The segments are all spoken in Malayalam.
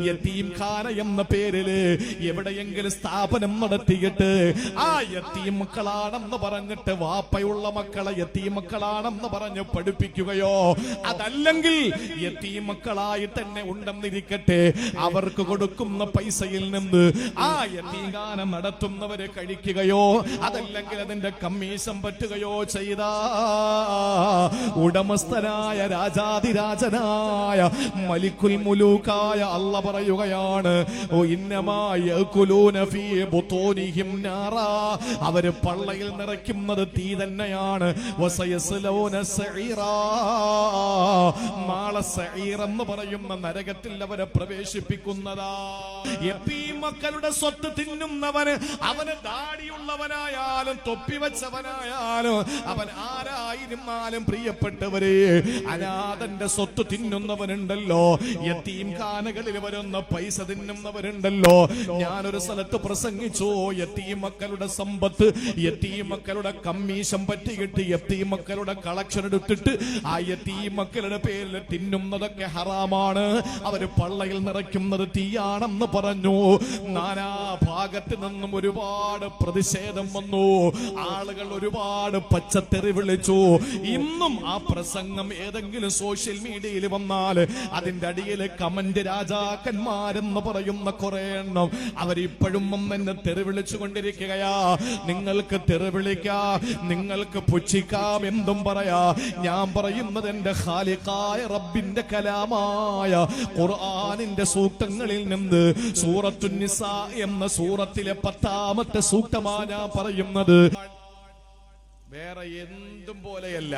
യതീംഖാന എന്ന പേരില് എവിടെയെങ്കിലും സ്ഥാപനം നടത്തിയിട്ട് ആ യതീം മക്കളാണെന്ന് പറഞ്ഞിട്ട് വാപ്പയുള്ള മക്കളെ യതീം മക്കളാണെന്ന് പറഞ്ഞ് പഠിപ്പിക്കുകയോ, അതല്ലെങ്കിൽ യതീം മക്കളായി തന്നെ ഉണ്ടെന്നിരിക്കട്ടെ അവർക്ക് കൊടുക്കുന്ന പൈസയിൽ നിന്ന് ആ യതീംഖാന നടത്തുന്നവരെ കഴിക്കുകയോ, അതല്ലെങ്കിൽ അതിന്റെ കമ്മീഷൻ പറ്റുകയോ ചെയ്ത ഉടമസ്ഥനായ രാജാതിരാജനായ മലിക്കുൽ മുലൂക്കായ അല്ലാഹ് പറയുകയാണ്, അവര് പള്ളയിൽ നിറയ്ക്കുന്നത് തീ തന്നെയാണ്. നാളെ സഈർ എന്ന് പറയുന്ന നരകത്തിൽ അവരെ പ്രവേശിപ്പിക്കുന്നതാ. യതീം മക്കളുടെ സ്വത്ത് തിന്നുന്നവന്, അവന് ദാടിയുള്ളവനായാലും തൊപ്പി വെച്ചവനായാലും അവൻ ആരായിരുന്നാലും പ്രിയപ്പെട്ടവരെ, അനാഥന്റെ സ്വത്ത് തിന്നുന്നവനുണ്ടല്ലോ, യതീംഖാനകളിൽ വരുന്ന പൈസ തിന്നുന്നവരുണ്ടല്ലോ. ഞാനൊരു സ്ഥലത്ത് പ്രസംഗിച്ചു, യതീം മക്കളുടെ സമ്പത്ത്, യതീം മക്കളുടെ കമ്മീഷൻ പറ്റിയിട്ട് യതീം മക്കളുടെ കളക്ഷൻ എടുത്തിട്ട് ആ യതീം മക്കളുടെ പേരിൽ തിന്നുന്നതൊക്കെ ഹറാമാണ്, അവര് പള്ളയിൽ നിറയ്ക്കുന്നത് തീയാണെന്ന് പറഞ്ഞു. നാനാ ഭാഗത്ത് നിന്നും ഒരുപാട് പ്രതിഷേധം വന്നു, ആളുകൾ ഒരുപാട് പച്ചത്തെറി വിളിച്ചു. ഇന്നും ആ പ്രസംഗം ഏതെങ്കിലും സോഷ്യൽ മീഡിയയിൽ വന്നാൽ അതിന്റെ അടിയിൽ കമന്റ് രാജാക്കന്മാരെന്ന് പറയുന്ന കുറെ എണ്ണം അവരിപ്പോഴും എന്നെ തെറി വിളിച്ചുകൊണ്ടിരിക്കുകയാ. നിങ്ങൾക്ക് തെറി വിളിക്കാം, നിങ്ങൾക്ക് പുച്ഛിക്കാം, എന്തും പറയാ. ഞാൻ പറയുന്നത് എന്റെ ഖാലിഖായ റബ്ബിന്റെ കലാമായ ഖുർആനിന്റെ സൂക്തങ്ങളിൽ നിന്ന് സൂറത്തുൻ നിസാ എന്ന സൂറത്തിലെ 10ാമത്തെ സൂക്തമാണ് ഞാൻ പറയുന്നത്. വേറെ എന്തും പോലെയല്ല,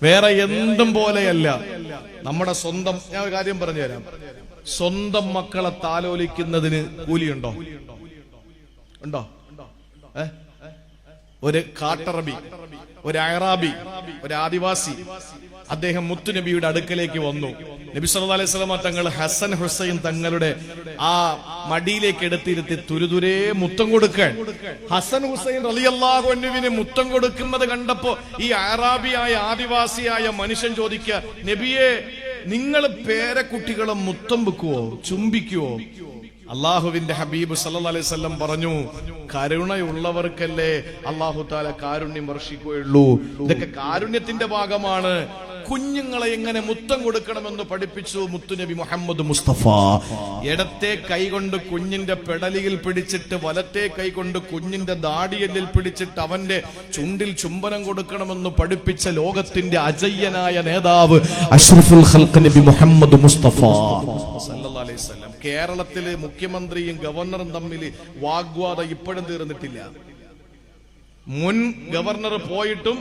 വേറെ എന്തും പോലെയല്ല. നമ്മുടെ സ്വന്തം, ഞാൻ ഒരു കാര്യം പറഞ്ഞുതരാം, സ്വന്തം മക്കളെ താലോലിക്കുന്നതിന് കൂലിയുണ്ടോ? ഉണ്ടോ? ഒരു കാട്ടറബി, ഒരു അയറാബി, ഒരു ആദിവാസി, അദ്ദേഹം മുത്തുനബിയുടെ അടുക്കലേക്ക് വന്നു. നബി സല്ലല്ലാഹു അലൈഹി വസല്ലം തങ്ങൾ ഹസൻ ഹുസൈൻ തങ്ങളുടെ ആ മടിയിലേക്ക് എടുത്തിരുത്തി തുരുതുരേ മുത്തം കൊടുക്കാൻ. ഹസൻ ഹുസൈൻ റളിയല്ലാഹു അൻഹുവിന് മുത്തം കൊടുക്കുന്നത് കണ്ടപ്പോ ഈ അയറാബിയായ ആദിവാസിയായ മനുഷ്യൻ ചോദിക്കുക, നബിയെ, നിങ്ങൾ പേരക്കുട്ടികളെ മുത്തം വെക്കുവോ, ചുംബിക്കുവോ? അള്ളാഹുവിന്റെ ഹബീബ് സല്ലല്ലാഹു അലൈഹി വസല്ലം പറഞ്ഞു, കരുണയുള്ളവർക്കല്ലേ അള്ളാഹു തആല കാരുണ്യം വർഷിക്കുകയുള്ളൂ. ഇതൊക്കെ കാരുണ്യത്തിന്റെ ഭാഗമാണ്. കുഞ്ഞുങ്ങളെ എങ്ങനെ മുത്തം കൊടുക്കണമെന്ന് പഠിപ്പിച്ചു മുത്തുനബി മുഹമ്മദ് മുസ്തഫ. ഇടത്തെ കൈകൊണ്ട് കുഞ്ഞിന്റെ പെടലിയിൽ പിടിച്ചിട്ട് വലത്തെ കൈകൊണ്ട് കുഞ്ഞിന്റെ ദാടിയല്ലിൽ പിടിച്ചിട്ട് അവന്റെ ചുണ്ടിൽ ചുംബനം കൊടുക്കണമെന്ന് പഠിപ്പിച്ച ലോകത്തിന്റെ അജയ്യനായ നേതാവ് അഷ്റഫുൽ ഖൽഖ് നബി മുഹമ്മദ് മുസ്തഫ സല്ലല്ലാഹു അലൈഹി വസല്ലം. കേരളത്തിലെ മുഖ്യമന്ത്രിയും ഗവർണറും തമ്മിൽ വാഗ്വാദം ഇപ്പോഴും തീർന്നിട്ടില്ല. മുൻ ഗവർണർ പോയിട്ടും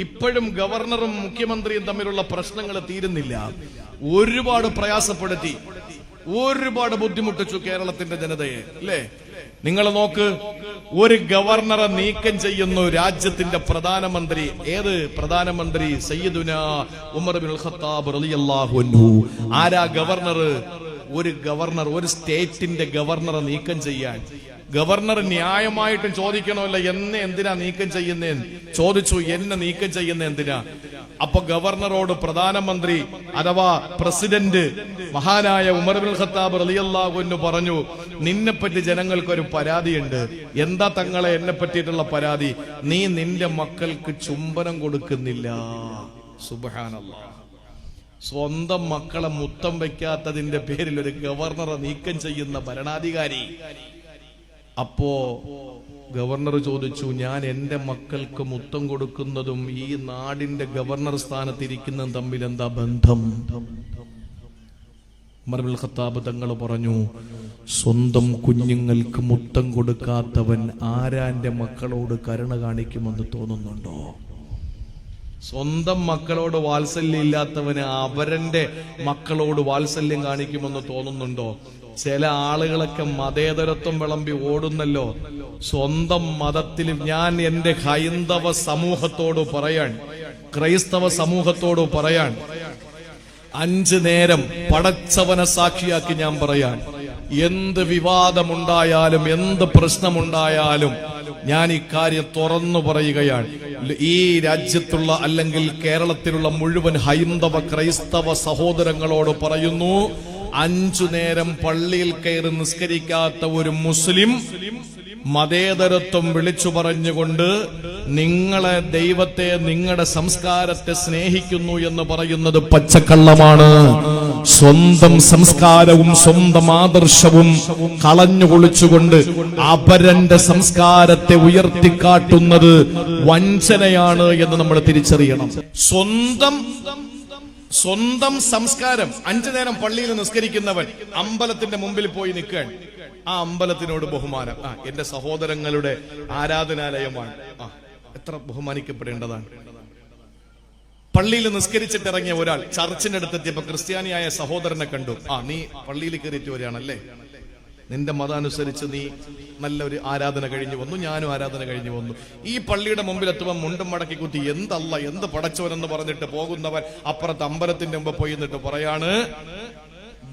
ഇപ്പോഴും ഗവർണറും മുഖ്യമന്ത്രിയും തമ്മിലുള്ള പ്രശ്നങ്ങൾ തീരുന്നില്ല. ഒരുപാട് പ്രയാസപ്പെടുത്തി, ഒരുപാട് ബുദ്ധിമുട്ടിച്ചു കേരളത്തിന്റെ ജനതയെ, അല്ലേ? നിങ്ങൾ നോക്ക്, ഒരു ഗവർണറെ നീക്കം ചെയ്യുന്നു രാജ്യത്തിന്റെ പ്രധാനമന്ത്രി. ഏത് പ്രധാനമന്ത്രി? സയ്യിദുനാ ഉമർ ഇബ്നുൽ ഖത്താബ് റളിയല്ലാഹു അൻഹു. ആരാ ഗവർണർ? ഒരു ഗവർണർ, ഒരു സ്റ്റേറ്റിന്റെ ഗവർണറെ നീക്കം ചെയ്യാൻ ഗവർണർ ന്യായമായിട്ടും ചോദിക്കണമല്ലോ, എന്നെ എന്തിനാ നീക്കം ചെയ്യുന്നതെന്ന് ചോദിച്ചു. എന്നെ നീക്കം ചെയ്യുന്ന എന്തിനാ? അപ്പൊ ഗവർണറോട് പ്രധാനമന്ത്രി അഥവാ പ്രസിഡന്റ് മഹാനായ ഉമർ ഇബ്നുൽ ഖത്താബ് റളിയല്ലാഹു അൻഹു പറഞ്ഞു, നിന്നെപ്പറ്റി ജനങ്ങൾക്കൊരു പരാതിയുണ്ട്. എന്താ തങ്ങളെ എന്നെ പറ്റിയിട്ടുള്ള പരാതി? നീ നിന്റെ മക്കൾക്ക് ചുംബനം കൊടുക്കുന്നില്ല. സുബ്ഹാനല്ലാഹ്. സ്വന്തം മക്കളെ മുത്തം വയ്ക്കാത്തതിന്റെ പേരിൽ ഒരു ഗവർണറെ നീക്കം ചെയ്യുന്ന ഭരണാധികാരി. അപ്പോ ഗവർണർ ചോദിച്ചു, ഞാൻ എന്റെ മക്കൾക്ക് മുത്തം കൊടുക്കുന്നതും ഈ നാടിന്റെ ഗവർണർ സ്ഥാനത്തിരിക്കുന്നതും തമ്മിൽ എന്താ ബന്ധം? ഉമർ ഇബ്നുൽ ഖത്താബ് തങ്ങൾ പറഞ്ഞു, സ്വന്തം കുഞ്ഞുങ്ങൾക്ക് മുത്തം കൊടുക്കാത്തവൻ ആരാന്റെ മക്കളോട് കരുണ കാണിക്കുമെന്ന് തോന്നുന്നുണ്ടോ? സ്വന്തം മക്കളോട് വാത്സല്യം ഇല്ലാത്തവന് അവരന്റെ മക്കളോട് വാത്സല്യം കാണിക്കുമെന്ന് തോന്നുന്നുണ്ടോ? ചില ആളുകളൊക്കെ മതേതരത്വം വിളമ്പി ഓടുന്നല്ലോ. സ്വന്തം മതത്തിൽ ഞാൻ എന്റെ ഹൈന്ദവ സമൂഹത്തോട് പറയാൻ, ക്രൈസ്തവ സമൂഹത്തോട് പറയാൻ, 5 നേരം പടച്ചവനെ സാക്ഷിയാക്കി ഞാൻ പറയാൻ, എന്ത് വിവാദമുണ്ടായാലും എന്ത് പ്രശ്നമുണ്ടായാലും ഞാൻ ഇക്കാര്യം തുറന്നു പറയുകയാണ്. ഈ രാജ്യത്തുള്ള അല്ലെങ്കിൽ കേരളത്തിലുള്ള മുഴുവൻ ഹൈന്ദവ ക്രൈസ്തവ സഹോദരങ്ങളോട് പറയുന്നു, 5 നേരം പള്ളിയിൽ കയറി നിസ്കരിക്കാത്ത ഒരു മുസ്ലിം മതേതരത്വം വിളിച്ചു പറഞ്ഞുകൊണ്ട് നിങ്ങളെ ദൈവത്തെ, നിങ്ങളുടെ സംസ്കാരത്തെ സ്നേഹിക്കുന്നു എന്ന് പറയുന്നത് പച്ചക്കള്ളമാണ്. സ്വന്തം സംസ്കാരവും സ്വന്തം ആദർശവും കളഞ്ഞു കുളിച്ചുകൊണ്ട് അപരന്റെ സംസ്കാരത്തെ ഉയർത്തിക്കാട്ടുന്നത് വഞ്ചനയാണ് എന്ന് നമ്മൾ തിരിച്ചറിയണം. സ്വന്തം സംസ്കാരം 5 നേരം പള്ളിയിൽ നിസ്കരിക്കുന്നവൻ അമ്പലത്തിന്റെ മുമ്പിൽ പോയി നിൽക്കാൻ, ആ അമ്പലത്തിനോട് ബഹുമാനം. എന്റെ സഹോദരങ്ങളുടെ ആരാധനാലയമാണ്, എത്ര ബഹുമാനിക്കപ്പെടേണ്ടതാണ്. പള്ളിയിൽ നിസ്കരിച്ചിട്ടിറങ്ങിയ ഒരാൾ ചർച്ചിന്റെ അടുത്തെത്തിയപ്പോ ക്രിസ്ത്യാനിയായ സഹോദരനെ കണ്ടു. നീ പള്ളിയിൽ കയറിയിട്ട് വരികയാണല്ലേ, നിന്റെ മതാനുസരിച്ച് നീ നല്ലൊരു ആരാധന കഴിഞ്ഞു വന്നു, ഞാനും ആരാധന കഴിഞ്ഞു വന്നു. ഈ പള്ളിയുടെ മുമ്പിൽ എത്തുമ്പോൾ മുണ്ടും മടക്കി കുത്തി എന്തല്ല എന്ത് പടച്ചവനെന്ന് പറഞ്ഞിട്ട് പോകുന്നവൻ അപ്പുറത്ത് അമ്പലത്തിന്റെ മുമ്പ് പോയി എന്നിട്ട് പറയാണ്,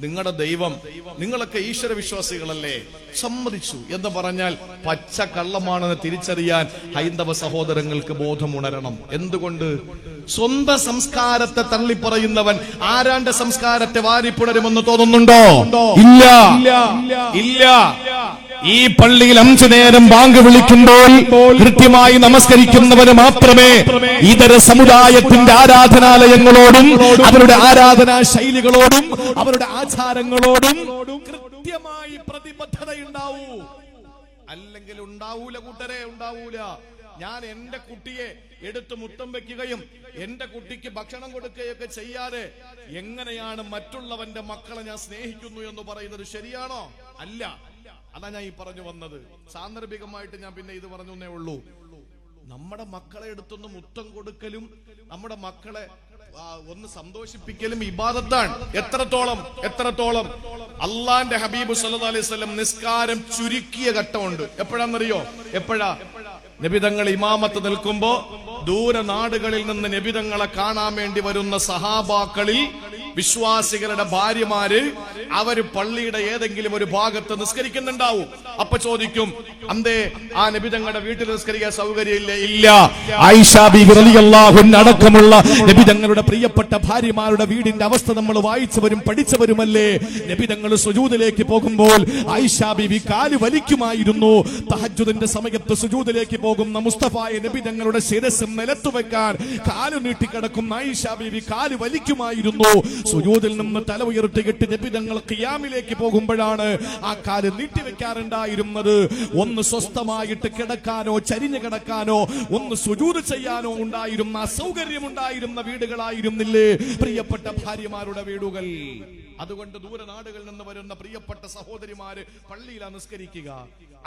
നിങ്ങളുടെ ദൈവം, നിങ്ങളൊക്കെ ഈശ്വര വിശ്വാസികളല്ലേ, സമ്മതിച്ചു എന്ന് പറഞ്ഞാൽ പച്ച കള്ളമാണെന്ന് തിരിച്ചറിയാൻ ഹൈന്ദവ സഹോദരങ്ങൾക്ക് ബോധമുണരണം. എന്തുകൊണ്ട്? സ്വന്തം സംസ്കാരത്തെ തള്ളിപ്പറയുന്നവൻ ആരാന്റെ സംസ്കാരത്തെ വാരിപ്പുണരുമെന്ന് തോന്നുന്നുണ്ടോ? ഇല്ല. ഈ പള്ളിയിൽ 5 നേരം ബാങ്ക് വിളിക്കുമ്പോൾ കൃത്യമായി നമസ്കരിക്കുന്നവന് മാത്രമേ ഇതര സമുദായത്തിന്റെ ആരാധനാലയങ്ങളോടും അവരുടെ ആരാധനാ ശൈലികളോടും അവരുടെ ആചാരങ്ങളോടും കൃത്യമായി പ്രതിബദ്ധതയുണ്ടാവൂ. അല്ലെങ്കിൽ ഉണ്ടാവൂല കൂട്ടരെ, ഉണ്ടാവൂല. ഞാൻ എന്റെ കുട്ടിയെ എടുത്ത് മുത്തം വെക്കുകയും എന്റെ കുട്ടിക്ക് ഭക്ഷണം കൊടുക്കുകയൊക്കെ ചെയ്യാതെ എങ്ങനെയാണ് മറ്റുള്ളവന്റെ മക്കളെ ഞാൻ സ്നേഹിക്കുന്നു എന്ന് പറയുന്നത് ശരിയാണോ? അല്ല. അതാ ഞാൻ ഈ പറഞ്ഞു വന്നത്. സാന്ദർഭികമായിട്ട് ഞാൻ പിന്നെ ഇത് പറഞ്ഞേ ഉള്ളൂ. നമ്മുടെ മക്കളെ എടുത്തൊന്ന് മുത്തം കൊടുക്കലും നമ്മുടെ മക്കളെ ഒന്ന് സന്തോഷിപ്പിക്കലും ഇബാദത്താണ്. എത്രത്തോളം അള്ളാന്റെ ഹബീബ് സല്ലല്ലാഹു അലൈഹി വസല്ലം നിസ്കാരം ചുരുക്കിയ ഘട്ടമുണ്ട്. എപ്പോഴാണെന്നറിയോ? നബിതങ്ങൾ ഇമാമത്ത് നിൽക്കുമ്പോ ദൂര നാടുകളിൽ നിന്ന് നബിതങ്ങളെ കാണാൻ വേണ്ടി വരുന്ന സഹാബാക്കളിൽ വിശ്വാസികളുടെ ഭാര്യമാര് അവര് പള്ളിയുടെ ഏതെങ്കിലും ഒരു ഭാഗത്ത് നിസ്കരിക്കുന്നുണ്ടാവും. അപ്പൊ ചോദിക്കും, അന്തേ ആ നബിതങ്ങളുടെ വീട്ടിൽ നിസ്കരിക്കാൻ സൗകര്യമില്ല? ഇല്ല. ആയിഷ ബീവി റളിയല്ലാഹു അൻഹ അടക്കമുള്ള നബിതങ്ങളുടെ പ്രിയപ്പെട്ട ഭാര്യമാരുടെ വീടിന്റെ അവസ്ഥ നമ്മൾ വായിച്ചവരും പഠിച്ചവരുമല്ലേ. നബിതങ്ങൾ സുജൂദിലേക്ക് പോകുമ്പോൾ ആയിഷ ബീവി കാല് വലിക്കുമായിരുന്നു. തഹജ്ജുദിന്റെ സമയത്ത് സുജൂദിലേക്ക് പോകുന്ന മുസ്തഫായ നബിതങ്ങളുടെ ശിരസ് നിലത്തു വെക്കാൻ കാല് നീട്ടിക്കിടക്കും ആയിഷ ബീവി കാല് വലിക്കുമായിരുന്നു. സുജൂദിൽ നിന്ന് തല ഉയർത്തിയിട്ട് നബിതങ്ങൾ ഖിയാമിലേക്ക് പോകുമ്പോഴാണ് ആ കാല് നീട്ടിവെക്കാറുണ്ടായിരുന്നത്. ഒന്ന് സ്വസ്ഥമായിട്ട് കിടക്കാനോ ചരിഞ്ഞു കിടക്കാനോ ഒന്ന് സുജൂദ് ചെയ്യാനോ ഉണ്ടായിരുന്ന അസൗകര്യമുണ്ടായിരുന്ന വീടുകളായിരുന്നില്ലേ പ്രിയപ്പെട്ട ഭാര്യമാരുടെ വീടുകൾ. അതുകൊണ്ട് ദൂരനാടുകളിൽ നിന്ന് വരുന്ന പ്രിയപ്പെട്ട സഹോദരിമാര് പള്ളിയിലാണ് നിസ്കരിക്കുക.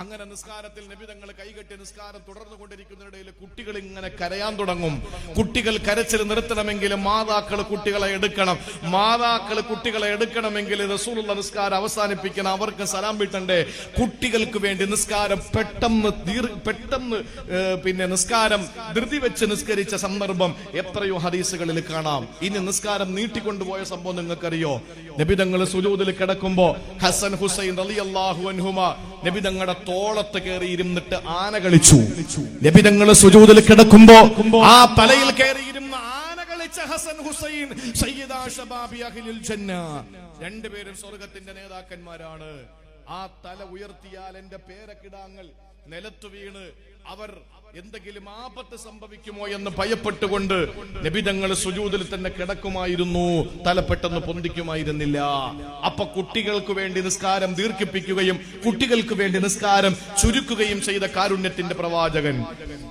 അങ്ങനെ നിസ്കാരത്തിൽ നബിതങ്ങൾ കൈകെട്ടി നിസ്കാരം തുടർന്നു കൊണ്ടിരിക്കുന്നതിനിടയിൽ കുട്ടികൾ ഇങ്ങനെ കരയാൻ തുടങ്ങും. കുട്ടികൾ കരച്ചിൽ നിർത്തണമെങ്കിൽ മാതാക്കൾ കുട്ടികളെ എടുക്കണം. മാതാക്കൾ കുട്ടികളെ എടുക്കണമെങ്കിൽ റസൂലുള്ള നിസ്കാരം അവസാനിപ്പിക്കണം. അവർക്ക് സലാം വീട്ടണ്ടേ. കുട്ടികൾക്ക് വേണ്ടി നിസ്കാരം പെട്ടെന്ന് പിന്നെ നിസ്കാരം ധൃതി വെച്ച് നിസ്കരിച്ച സന്ദർഭം എത്രയോ ഹദീസുകളിൽ കാണാം. ഇനി നിസ്കാരം നീട്ടിക്കൊണ്ടുപോയ സംഭവം നിങ്ങൾക്കറിയോ? നബിതങ്ങൾ സുജൂദിൽ കിടക്കുമ്പോ ഹസൻ ഹുസൈൻ റളിയല്ലാഹു അൻഹുമ നബിതങ്ങളുടെ തോളത്ത് കയറി ഇരുന്നിട്ട് ആന കളിച്ചു. നബിതങ്ങൾ സുജൂദിൽ കിടക്കുമ്പോ ആ തലയിൽ കയറി ഇരുന്ന ആന കളിച്ച ഹസൻ ഹുസൈൻ സയ്യിദാ ശബാബി അഹ്ലിൽ ജന്ന, രണ്ടുപേരും സ്വർഗത്തിന്റെ നേതാക്കന്മാരാണ്. ആ തല ഉയർത്തിയാൽ എന്റെ പേരക്കിടാങ്ങൾ നിലത്തു വീണ് അവർ എന്തെങ്കിലും ആപത്ത് സംഭവിക്കുമോ എന്ന് ഭയപ്പെട്ടുകൊണ്ട് നബിതങ്ങൾ സുജൂദിൽ തന്നെ കിടക്കുമായിരുന്നു. തല പെട്ടെന്ന് പൊന്തിക്കുമായിരുന്നില്ല. അപ്പൊ കുട്ടികൾക്ക് വേണ്ടി നിസ്കാരം ദീർഘിപ്പിക്കുകയും കുട്ടികൾക്ക് വേണ്ടി നിസ്കാരം ചുരുക്കുകയും ചെയ്ത കാരുണ്യത്തിന്റെ പ്രവാചകൻ,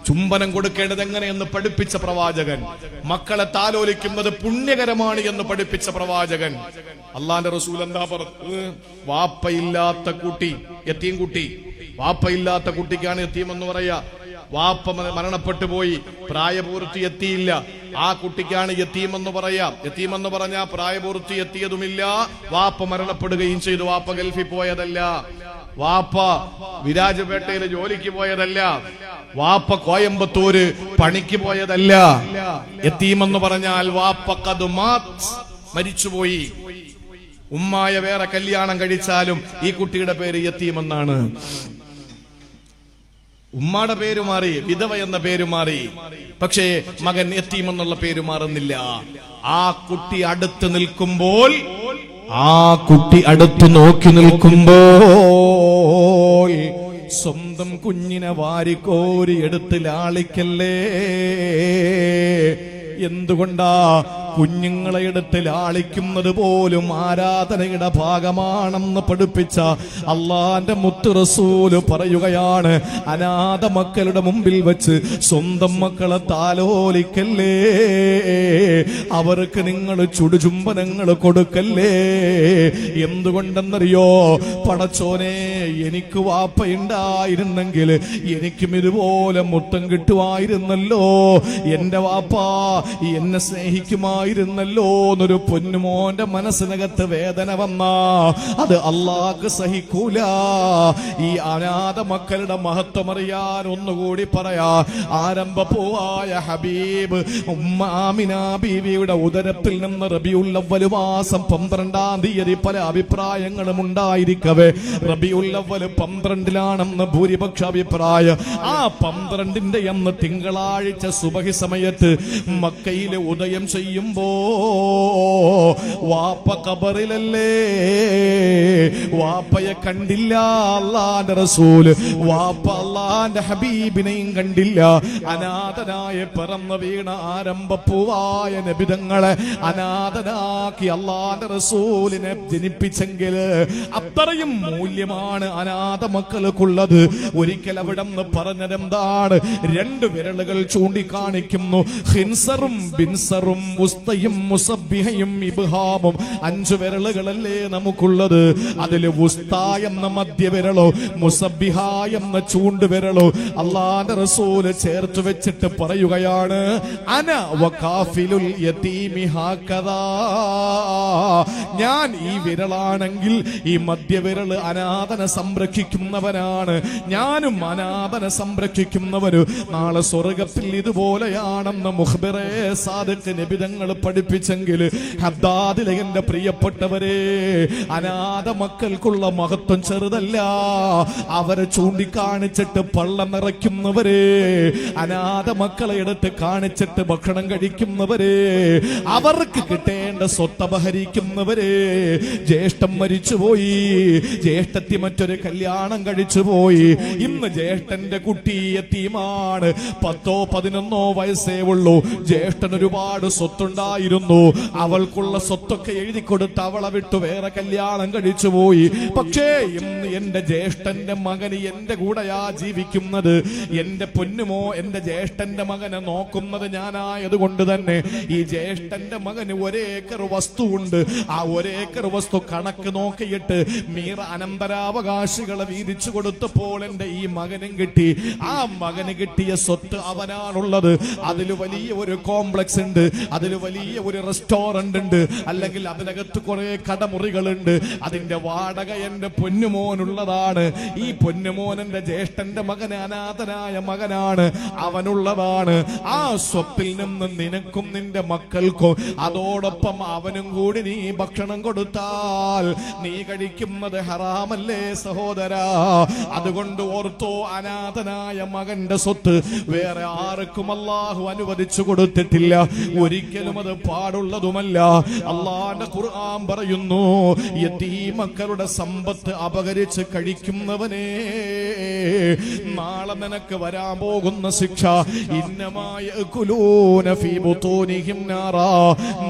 ചുംബനം കൊടുക്കേണ്ടത് എങ്ങനെയെന്ന് പഠിപ്പിച്ച പ്രവാചകൻ, മക്കളെ താലോലിക്കുന്നത് പുണ്യകരമാണ് എന്ന് പഠിപ്പിച്ച പ്രവാചകൻ. അള്ളാന്റെ റസൂൽ എന്താ പറഞ്ഞത്? വാപ്പയില്ലാത്ത കുട്ടി, യതീം കുട്ടി, വാപ്പയില്ലാത്ത കുട്ടിക്കാണ് യതീം എന്ന് പറയാ. വാപ്പ മരണപ്പെട്ടു പോയി, പ്രായപൂർത്തി എത്തിയില്ല, ആ കുട്ടിക്കാണ് യതീം എന്ന് പറയാം. യതീം എന്ന് പറഞ്ഞാൽ പ്രായപൂർത്തി എത്തിയതുമില്ല, വാപ്പ മരണപ്പെടുകയും ചെയ്തു. വാപ്പ ഗൾഫിൽ പോയതല്ല, വാപ്പ വിരാജപേട്ടയിൽ ജോലിക്ക് പോയതല്ല, വാപ്പ കോയമ്പത്തൂര് പണിക്ക് പോയതല്ല. യതീം എന്ന് പറഞ്ഞാൽ വാപ്പ മരിച്ചുപോയി. ഉമ്മായ വേറെ കല്യാണം കഴിച്ചാലും ഈ കുട്ടിയുടെ പേര് യതീം എന്നാണ്. ഉമ്മയുടെ പേര് മാറി, വിധവ എന്ന പേര് മാറി, പക്ഷേ മകൻ യതീം എന്നുള്ള പേര് മാറുന്നില്ല. ആ കുട്ടി അടുത്ത് നിൽക്കുമ്പോൾ ആ കുട്ടി അടുത്തു നോക്കി നിൽക്കുമ്പോൾ സ്വന്തം കുഞ്ഞിനെ വാരിക്കോരി എടുത്ത് ലാളിക്കല്ലേ. എന്തുകൊണ്ടാ? കുഞ്ഞുങ്ങളെ എടുത്ത് ലാളിക്കുന്നത് പോലും ആരാധനയുടെ ഭാഗമാണെന്ന് പഠിപ്പിച്ച അള്ളാന്റെ മുത്ത് റസൂല് പറയുകയാണ്, അനാഥ മക്കളുടെ മുമ്പിൽ വെച്ച് സ്വന്തം മക്കളെ താലോലിക്കല്ലേ, അവർക്ക് നിങ്ങൾ ചുടുചുംബനങ്ങൾ കൊടുക്കല്ലേ. എന്തുകൊണ്ടെന്നറിയോ? പടച്ചോനെ, എനിക്ക് വാപ്പയുണ്ടായിരുന്നെങ്കിൽ എനിക്കും ഇതുപോലെ മുത്തം കിട്ടുമായിരുന്നല്ലോ, എന്റെ വാപ്പ എന്നെ സ്നേഹിക്കുമായിരുന്നല്ലോ എന്നൊരു പൊന്നുമോന്റെ മനസ്സിനകത്ത് വേദന വന്ന അത് അള്ളാഹ്ക്ക് സഹിക്കൂല. ഈ അനാഥ മക്കളുടെ മഹത്വം അറിയാൻ ഒന്നുകൂടി പറയാ. ആരംഭപ്പൂവായ ഹബീബ് ഉമ്മ ആമിന ബീവിയുടെ ഉദരത്തിൽ നിന്ന് റബീഉൽ അവ്വൽ മാസം 12-ാം തീയതി പല അഭിപ്രായങ്ങളും ഉണ്ടായിരിക്കവേ റബീഉൽ അവ്വൽ 12-ലാണെന്ന് ഭൂരിപക്ഷ അഭിപ്രായം. ആ 12-ന്റെ അന്ന് തിങ്കളാഴ്ച സുബഹി സമയത്ത് മക്കയിലെ ഉദയം ചെയ്യുമ്പോ വാപ്പ ഖബറിലല്ലേ, വാപ്പയെ കണ്ടില്ല അല്ലാഹുവിന്റെ റസൂല്, വാപ്പ അല്ലാഹുവിന്റെ ഹബീബിനെയും കണ്ടില്ല. അനാഥനായ പിറന്നു വീണ ആരംഭപ്പൂവായ നബിതങ്ങളെ അനാഥനാക്കി അല്ലാഹുവിന്റെ റസൂലിനെ ജനിപ്പിച്ചെങ്കിൽ അത്രയും മൂല്യമാണ് അനാഥ മക്കൾക്കുള്ളത്. ഒരിക്കൽ അവിടെ നിന്ന് പറഞ്ഞതെന്താണ്? 2 വിരലുകൾ ചൂണ്ടിക്കാണിക്കുന്നു. ഹിൻസറും ബിൻസറും ഉസ്തയും മുസബ്ബിഹയും ഇബ്ഹാമും 5 വിരലുകളല്ലേ നമുക്കുള്ളത്. അതിൽ ഉസ്ത എന്ന മധ്യവിരലോ മുസബ്ബിഹ എന്ന ചൂണ്ടുവിരലോ അല്ലാഹുവിന്റെ റസൂല് ചേർത്ത് വെച്ചിട്ട് പറയുകയാണ്, അന വകാഫിലുൽ യതീമി ഹകദാ, ഞാൻ ഈ വിരലാണെങ്കിൽ ഈ മധ്യവിരൽ അനാഥനെ സംരക്ഷിക്കുന്നവനാണ്, ഞാനും അനാഥനെ സംരക്ഷിക്കുന്നവര് നാളെ സ്വർഗത്തിൽ ഇതുപോലെയാണെന്ന് മുഖ്ബിറേ സാദിഖ് നബിതങ്ങൾ പഠിപ്പിച്ചെങ്കിൽ ഹദ്ദാദിലെ എന്റെ പ്രിയപ്പെട്ടവരെ, അനാഥ മക്കൾക്കുള്ള മഹത്വം ചെറുതല്ല. അവരെ ചൂണ്ടിക്കാണിച്ചിട്ട് പള്ള നിറയ്ക്കുന്നവരെ, അനാഥ മക്കളെ എടുത്ത് കാണിച്ചിട്ട് ഭക്ഷണം കഴിക്കുന്നവരെ, അവർക്ക് കിട്ടേണ്ട സ്വത്ത് അപഹരിക്കുന്നവരെ, ജ്യേഷ്ഠൻ മരിച്ചുപോയി, ജ്യേഷ്ഠത്തി മറ്റൊരു കല്യാണം കഴിച്ചുപോയി, ഇന്ന് ജ്യേഷ്ഠന്റെ കുട്ടി യതീമാണ്, 10 or 11 വയസ്സേ ഉള്ളൂ, ജ്യേഷ്ഠൻ ഒരുപാട് സ്വത്തുണ്ടായിരുന്നു, അവൾക്കുള്ള സ്വത്തൊക്കെ എഴുതി കൊടുത്ത് അവളെ വിട്ടു വേറെ കല്യാണം കഴിച്ചുപോയി. പക്ഷേ ഇന്ന് എന്റെ ജ്യേഷ്ഠന്റെ മകന് എന്റെ കൂടെയാ ജീവിക്കുന്നത്, എന്റെ പൊന്നുമോ എന്റെ ജ്യേഷ്ഠന്റെ മകനെ നോക്കുന്നത് ഞാനായതുകൊണ്ട് തന്നെ ഈ ജ്യേഷ്ഠന്റെ മകന് 1 ഏക്കർ വസ്തുവുണ്ട്. ആ 1 ഏക്കർ വസ്തു കണക്ക് നോക്കിയിട്ട് മീറ അനന്തരാവകാശികളെ വീതിച്ചു കൊടുത്തപ്പോൾ എന്റെ ഈ മകനും കിട്ടി. ആ മകന് കിട്ടിയ സ്വത്ത് അവനാണുള്ളത്. അതിൽ വലിയ ഒരു കോംപ്ലക്സ് ഉണ്ട്, അതിൽ വലിയ ഒരു റെസ്റ്റോറന്റ് ഉണ്ട്, അല്ലെങ്കിൽ അതിനകത്ത് കുറെ കടമുറികളുണ്ട്. അതിന്റെ വാടക എന്റെ പൊന്നുമോനുള്ളതാണ്. ഈ പൊന്നുമോൻ എന്റെ ജ്യേഷ്ഠന്റെ മകന് അനാഥനായ മകനാണ്, അവനുള്ളതാണ്. ആ സ്വത്തിൽ നിന്ന് നിനക്കും നിന്റെ മക്കൾക്കും അതോടൊപ്പം അവനും കൂടി നീ ഭക്ഷണം കൊടുത്താൽ നീ കഴിക്കുന്നത് ഹറാമല്ലേ സഹോദരാ? അതുകൊണ്ട് ഓർത്തോ, അനാഥനായ മകന്റെ സ്വത്ത് വേറെ ആർക്കും അല്ലാഹു അനുവദിച്ചു കൊടുത്തിട്ടില്ല, ഒരിക്കലും അത് പാടുള്ളതുമല്ല. അല്ലാഹുവിന്റെ ഖുർആൻ പറയുന്നു, യതീമക്കളുടെ സമ്പത്ത് അപഹരിച്ച് കഴിക്കുന്നവനെ നാളെ നിനക്ക് വരാൻ പോകുന്ന ശിക്ഷ, ഇന്നമായ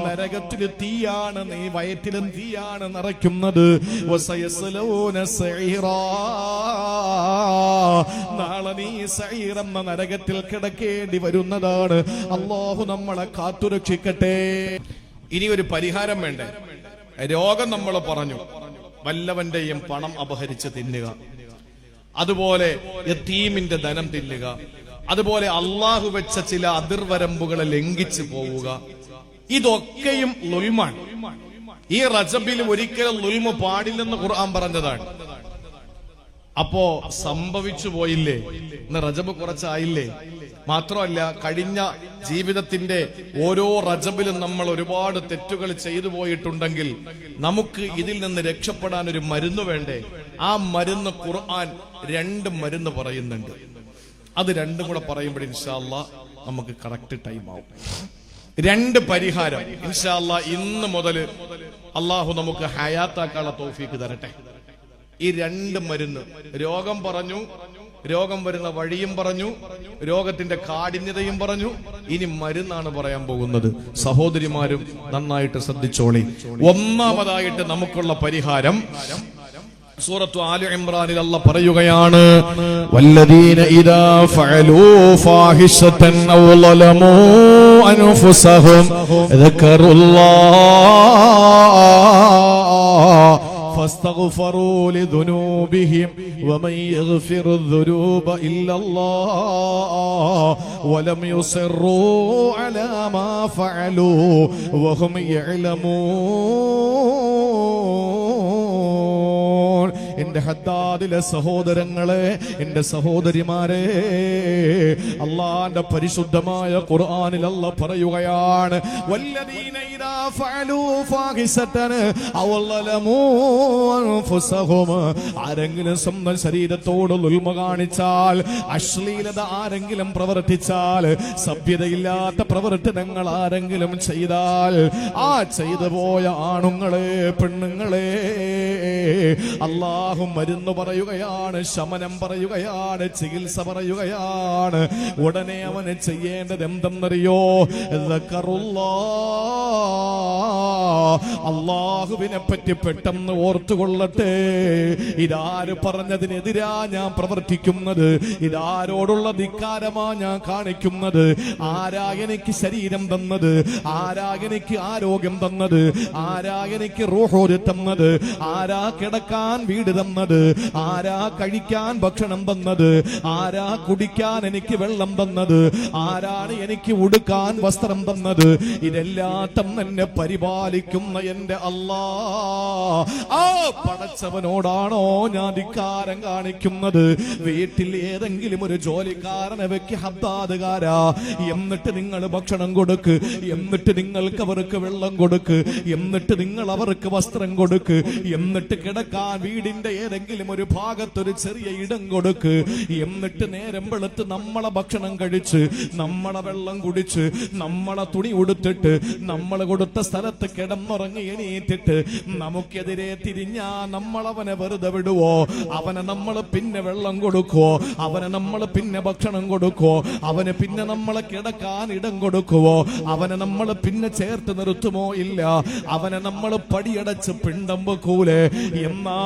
നരകത്തിൽ തീയാണ്, നീ വയറ്റിലും തീയാണ് നിറയ്ക്കുന്നത്. നാളെ നീ സഈർ എന്ന നരകത്തിൽ കിടക്കേണ്ടി വരുന്നതാണ്. അല്ലാഹു നമ്മളെ കാത്തുരക്ഷിക്കട്ടെ. ഇനി ഒരു പരിഹാരം വേണ്ടേ? രോഗം നമ്മൾ പറഞ്ഞു, വല്ലവന്റെയും പണം അപഹരിച്ച് തിന്നുക, അതുപോലെ യതീമിന്റെ ധനം തിന്നുക, അതുപോലെ അള്ളാഹു വെച്ച ചില അതിർവരമ്പുകളെ ലംഘിച്ചു പോവുക, ഇതൊക്കെയും ളുൽമാണ്. ഈ റജബിൽ ഒരിക്കലും ളുൽമ പാടില്ലെന്ന് ഖുർആൻ പറഞ്ഞതാണ്. അപ്പോ സംഭവിച്ചു പോയില്ലേ? ഇന്ന് റജബ് കുറച്ചായില്ലേ? മാത്രമല്ല, കഴിഞ്ഞ ജീവിതത്തിന്റെ ഓരോ റജബിലും നമ്മൾ ഒരുപാട് തെറ്റുകൾ ചെയ്തു പോയിട്ടുണ്ടെങ്കിൽ നമുക്ക് ഇതിൽ നിന്ന് രക്ഷപ്പെടാൻ ഒരു മരുന്ന് വേണ്ടേ? ആ മരുന്ന് ഖുർആൻ 2 മരുന്ന് പറയുന്നുണ്ട്. അത് 2 കൂടെ പറയുമ്പോൾ ഇൻഷാ അല്ലാഹ് നമുക്ക് കറക്റ്റ് ടൈം ആവും. 2 പരിഹാരം ഇൻഷാ അല്ലാഹ് ഇന്ന് മുതൽ അള്ളാഹു നമുക്ക് ഹയാത്താക്കാനുള്ള തൗഫീക്ക് തരട്ടെ. ഈ രണ്ട് മരുന്ന്, രോഗം പറഞ്ഞു, രോഗം വരുന്ന വഴിയും പറഞ്ഞു, രോഗത്തിന്റെ കാഠിന്യതയും പറഞ്ഞു, ഇനി മരുന്നാണ് പറയാൻ പോകുന്നത്. സഹോദരിമാരും നന്നായിട്ട് ശ്രദ്ധിച്ചോളി. ഒന്നാമതായിട്ട് നമുക്കുള്ള പരിഹാരം സൂറത്തു ആലി ഇംറാനിൽ അല്ലാഹ് പറയുകയാണ്, വല്ലദീന ഇദാ ഫഅലൂ ഫാഹിശതൻ ഔ ളലമൂ അൻഫുസഹും ദക്കറുല്ലാഹ് فاستغفروا لذنوبهم ومن يغفر الذنوب إلا الله ولم يصروا على ما فعلوا وهم يعلمون. എന്റെ ഹദ്ദാദിലെ സഹോദരങ്ങളെ, എന്റെ സഹോദരിമാരെ, അല്ലാഹുവിന്റെ പരിശുദ്ധമായ ഖുർആനിൽ അല്ലാഹ് പറയുകയാണ്, വല്ലദീന ഇദാ ഫഅലൂ ഫാഹിശതൻ ഔ ളലമൂ അൻഫുസഹും, ആരെങ്കിലും സ്വന്തം ശരീരത്തോട് ദുൽമ കാണിച്ചാൽ, അശ്ലീലത ആരെങ്കിലും പ്രവർത്തിച്ചാൽ, സഭ്യതയില്ലാത്ത പ്രവർത്തനങ്ങൾ ആരെങ്കിലും ചെയ്താൽ, ആ ചെയ്തു പോയ ആണുങ്ങളെ, പെണ്ണുങ്ങളെ, അല്ലാഹു മരുന്ന് പറയുകയാണ്, ശമനം പറയുകയാണ്, ചികിത്സ പറയുകയാണ്. ഉടനെ അവന് ചെയ്യേണ്ടത് എന്തെന്നറിയോ? അല്ലാഹുവിനെ പറ്റി പെട്ടെന്ന് ഓർത്തുകൊള്ളട്ടെ. ഇതാര് പറഞ്ഞതിനെതിരാ ഞാൻ പ്രവർത്തിക്കുന്നത്? ഇതാരോടുള്ള ധിക്കാരമാ ഞാൻ കാണിക്കുന്നത്? ആരാ എനിക്ക് ശരീരം തന്നത്? ആരാ എനിക്ക് ആരോഗ്യം തന്നത്? ആരാ എനിക്ക് റൂഹ് തന്നത്? ആരാ കിടക്കാൻ വീട് തന്നത്? ആരാ കഴിക്കാൻ ഭക്ഷണം തന്നത്? ആരാ കുടിക്കാൻ എനിക്ക് വെള്ളം തന്നത്? ആരാണ് എനിക്ക് ഉടുക്കാൻ വസ്ത്രം തന്നത്? ഇതെല്ലാം എന്നെ പരിപാലിക്കുന്ന എന്റെ അല്ലാഹ്, ആ പടച്ചവനോടാണോ ഞാൻ ധിക്കാരം കാണിക്കുന്നത്? വീട്ടിൽ ഏതെങ്കിലും ഒരു ജോലിക്കാരനെ വെക്ക് ഹദ്ദാദുകാരാ, എന്നിട്ട് നിങ്ങൾ ഭക്ഷണം കൊടുക്ക്, എന്നിട്ട് നിങ്ങൾക്ക് അവർക്ക് വെള്ളം കൊടുക്ക്, എന്നിട്ട് നിങ്ങൾ അവർക്ക് വസ്ത്രം കൊടുക്ക്, എന്നിട്ട് കിടക്കാൻ വീടിന്റെ ഏതെങ്കിലും ഒരു ഭാഗത്തൊരു ചെറിയ ഇടം കൊടുക്ക്, എന്നിട്ട് നേരം വെളുത്ത് നമ്മളെ ഭക്ഷണം കഴിച്ച്, നമ്മളെ വെള്ളം കുടിച്ച്, നമ്മളെ തുണി ഉടുത്തിട്ട്, നമ്മൾ കൊടുത്ത സ്ഥലത്ത് കിടന്നുറങ്ങി എണീറ്റിട്ട് നമുക്കെതിരെ തിരിഞ്ഞാ നമ്മളവനെ വെറുതെ വിടുവോ? അവനെ നമ്മൾ പിന്നെ വെള്ളം കൊടുക്കുവോ? അവനെ നമ്മൾ പിന്നെ ഭക്ഷണം കൊടുക്കുവോ? അവന് പിന്നെ നമ്മളെ കിടക്കാൻ ഇടം കൊടുക്കുവോ? അവനെ നമ്മൾ പിന്നെ ചേർത്ത് നിർത്തുമോ? ഇല്ല. അവനെ നമ്മൾ പടിയടച്ച് പിണ്ടം വെക്കൂലേ? എന്നാ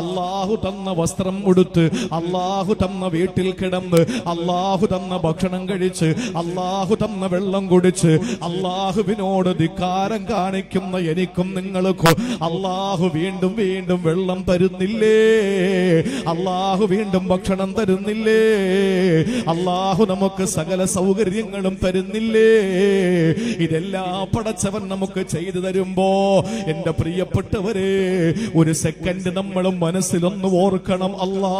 അല്ലാഹു തന്ന വസ്ത്രം ഉടുത്ത്, അല്ലാഹു തന്ന വീട്ടിൽ കിടന്ന്, അല്ലാഹു തന്ന ഭക്ഷണം കഴിച്ച്, അല്ലാഹു തന്ന വെള്ളം കുടിച്ച്, അല്ലാഹുവിനോട് ധിക്കാരം കാണിക്കുന്ന എനിക്കും നിങ്ങൾക്കും അല്ലാഹു വീണ്ടും വീണ്ടും വെള്ളം തരുന്നില്ലേ? അല്ലാഹു വീണ്ടും ഭക്ഷണം തരുന്നില്ലേ? അല്ലാഹു നമുക്ക് സകല സൗകര്യങ്ങളും തരുന്നില്ലേ? ഇതെല്ലാം പടച്ചവൻ നമുക്ക് ചെയ്തു തരുമ്പോ എന്റെ പ്രിയപ്പെട്ടവരെ, ഒരു സെക്കൻഡ് നമ്മൾ മനസ്സിലൊന്ന് ഓർക്കണം, അല്ലാ,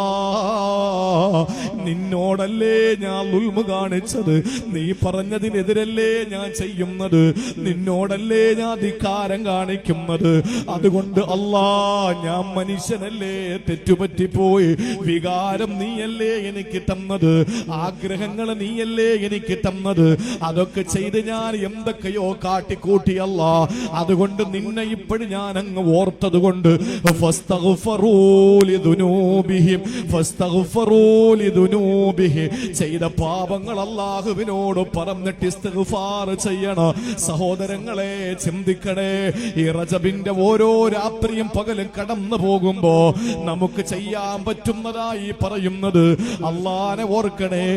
നിന്നോടല്ലേ ഞാൻ ദുൽമ കാണിച്ചത്? നീ പറഞ്ഞതിനെതിരല്ലേ ഞാൻ ചെയ്യുന്നത്? നിന്നോടല്ലേ ഞാൻ ധിക്കാരം കാണിക്കുന്നത്? അതുകൊണ്ട് അല്ലാ, ഞാൻ മനുഷ്യനല്ലേ, തെറ്റുപറ്റിപ്പോയി. വികാരം നീയല്ലേ എനിക്ക് തന്നത്, ആഗ്രഹങ്ങൾ നീയല്ലേ എനിക്ക് തന്നത്. അതൊക്കെ ചെയ്ത് ഞാൻ എന്തൊക്കെയോ കാട്ടിക്കൂട്ടിയല്ല. അതുകൊണ്ട് നിന്നെ ഇപ്പോഴും ഞാൻ അങ്ങ് ഓർത്തത് കൊണ്ട് ചെയ്ത പാപങ്ങൾ അല്ലാഹുവിനോട് പറഞ്ഞിട്ട് ഇസ്തിഗ്ഫാർ ചെയ്യണം. സഹോദരങ്ങളെ, ചിന്തിക്കണേ. ഈ റജബിന്റെ ഓരോ രാത്രിയും പകലും കടന്നു പോകുമ്പോ നമുക്ക് ചെയ്യാൻ പറ്റുന്നതായി പറയുന്നത്, അല്ലാഹനെ ഓർക്കണേ.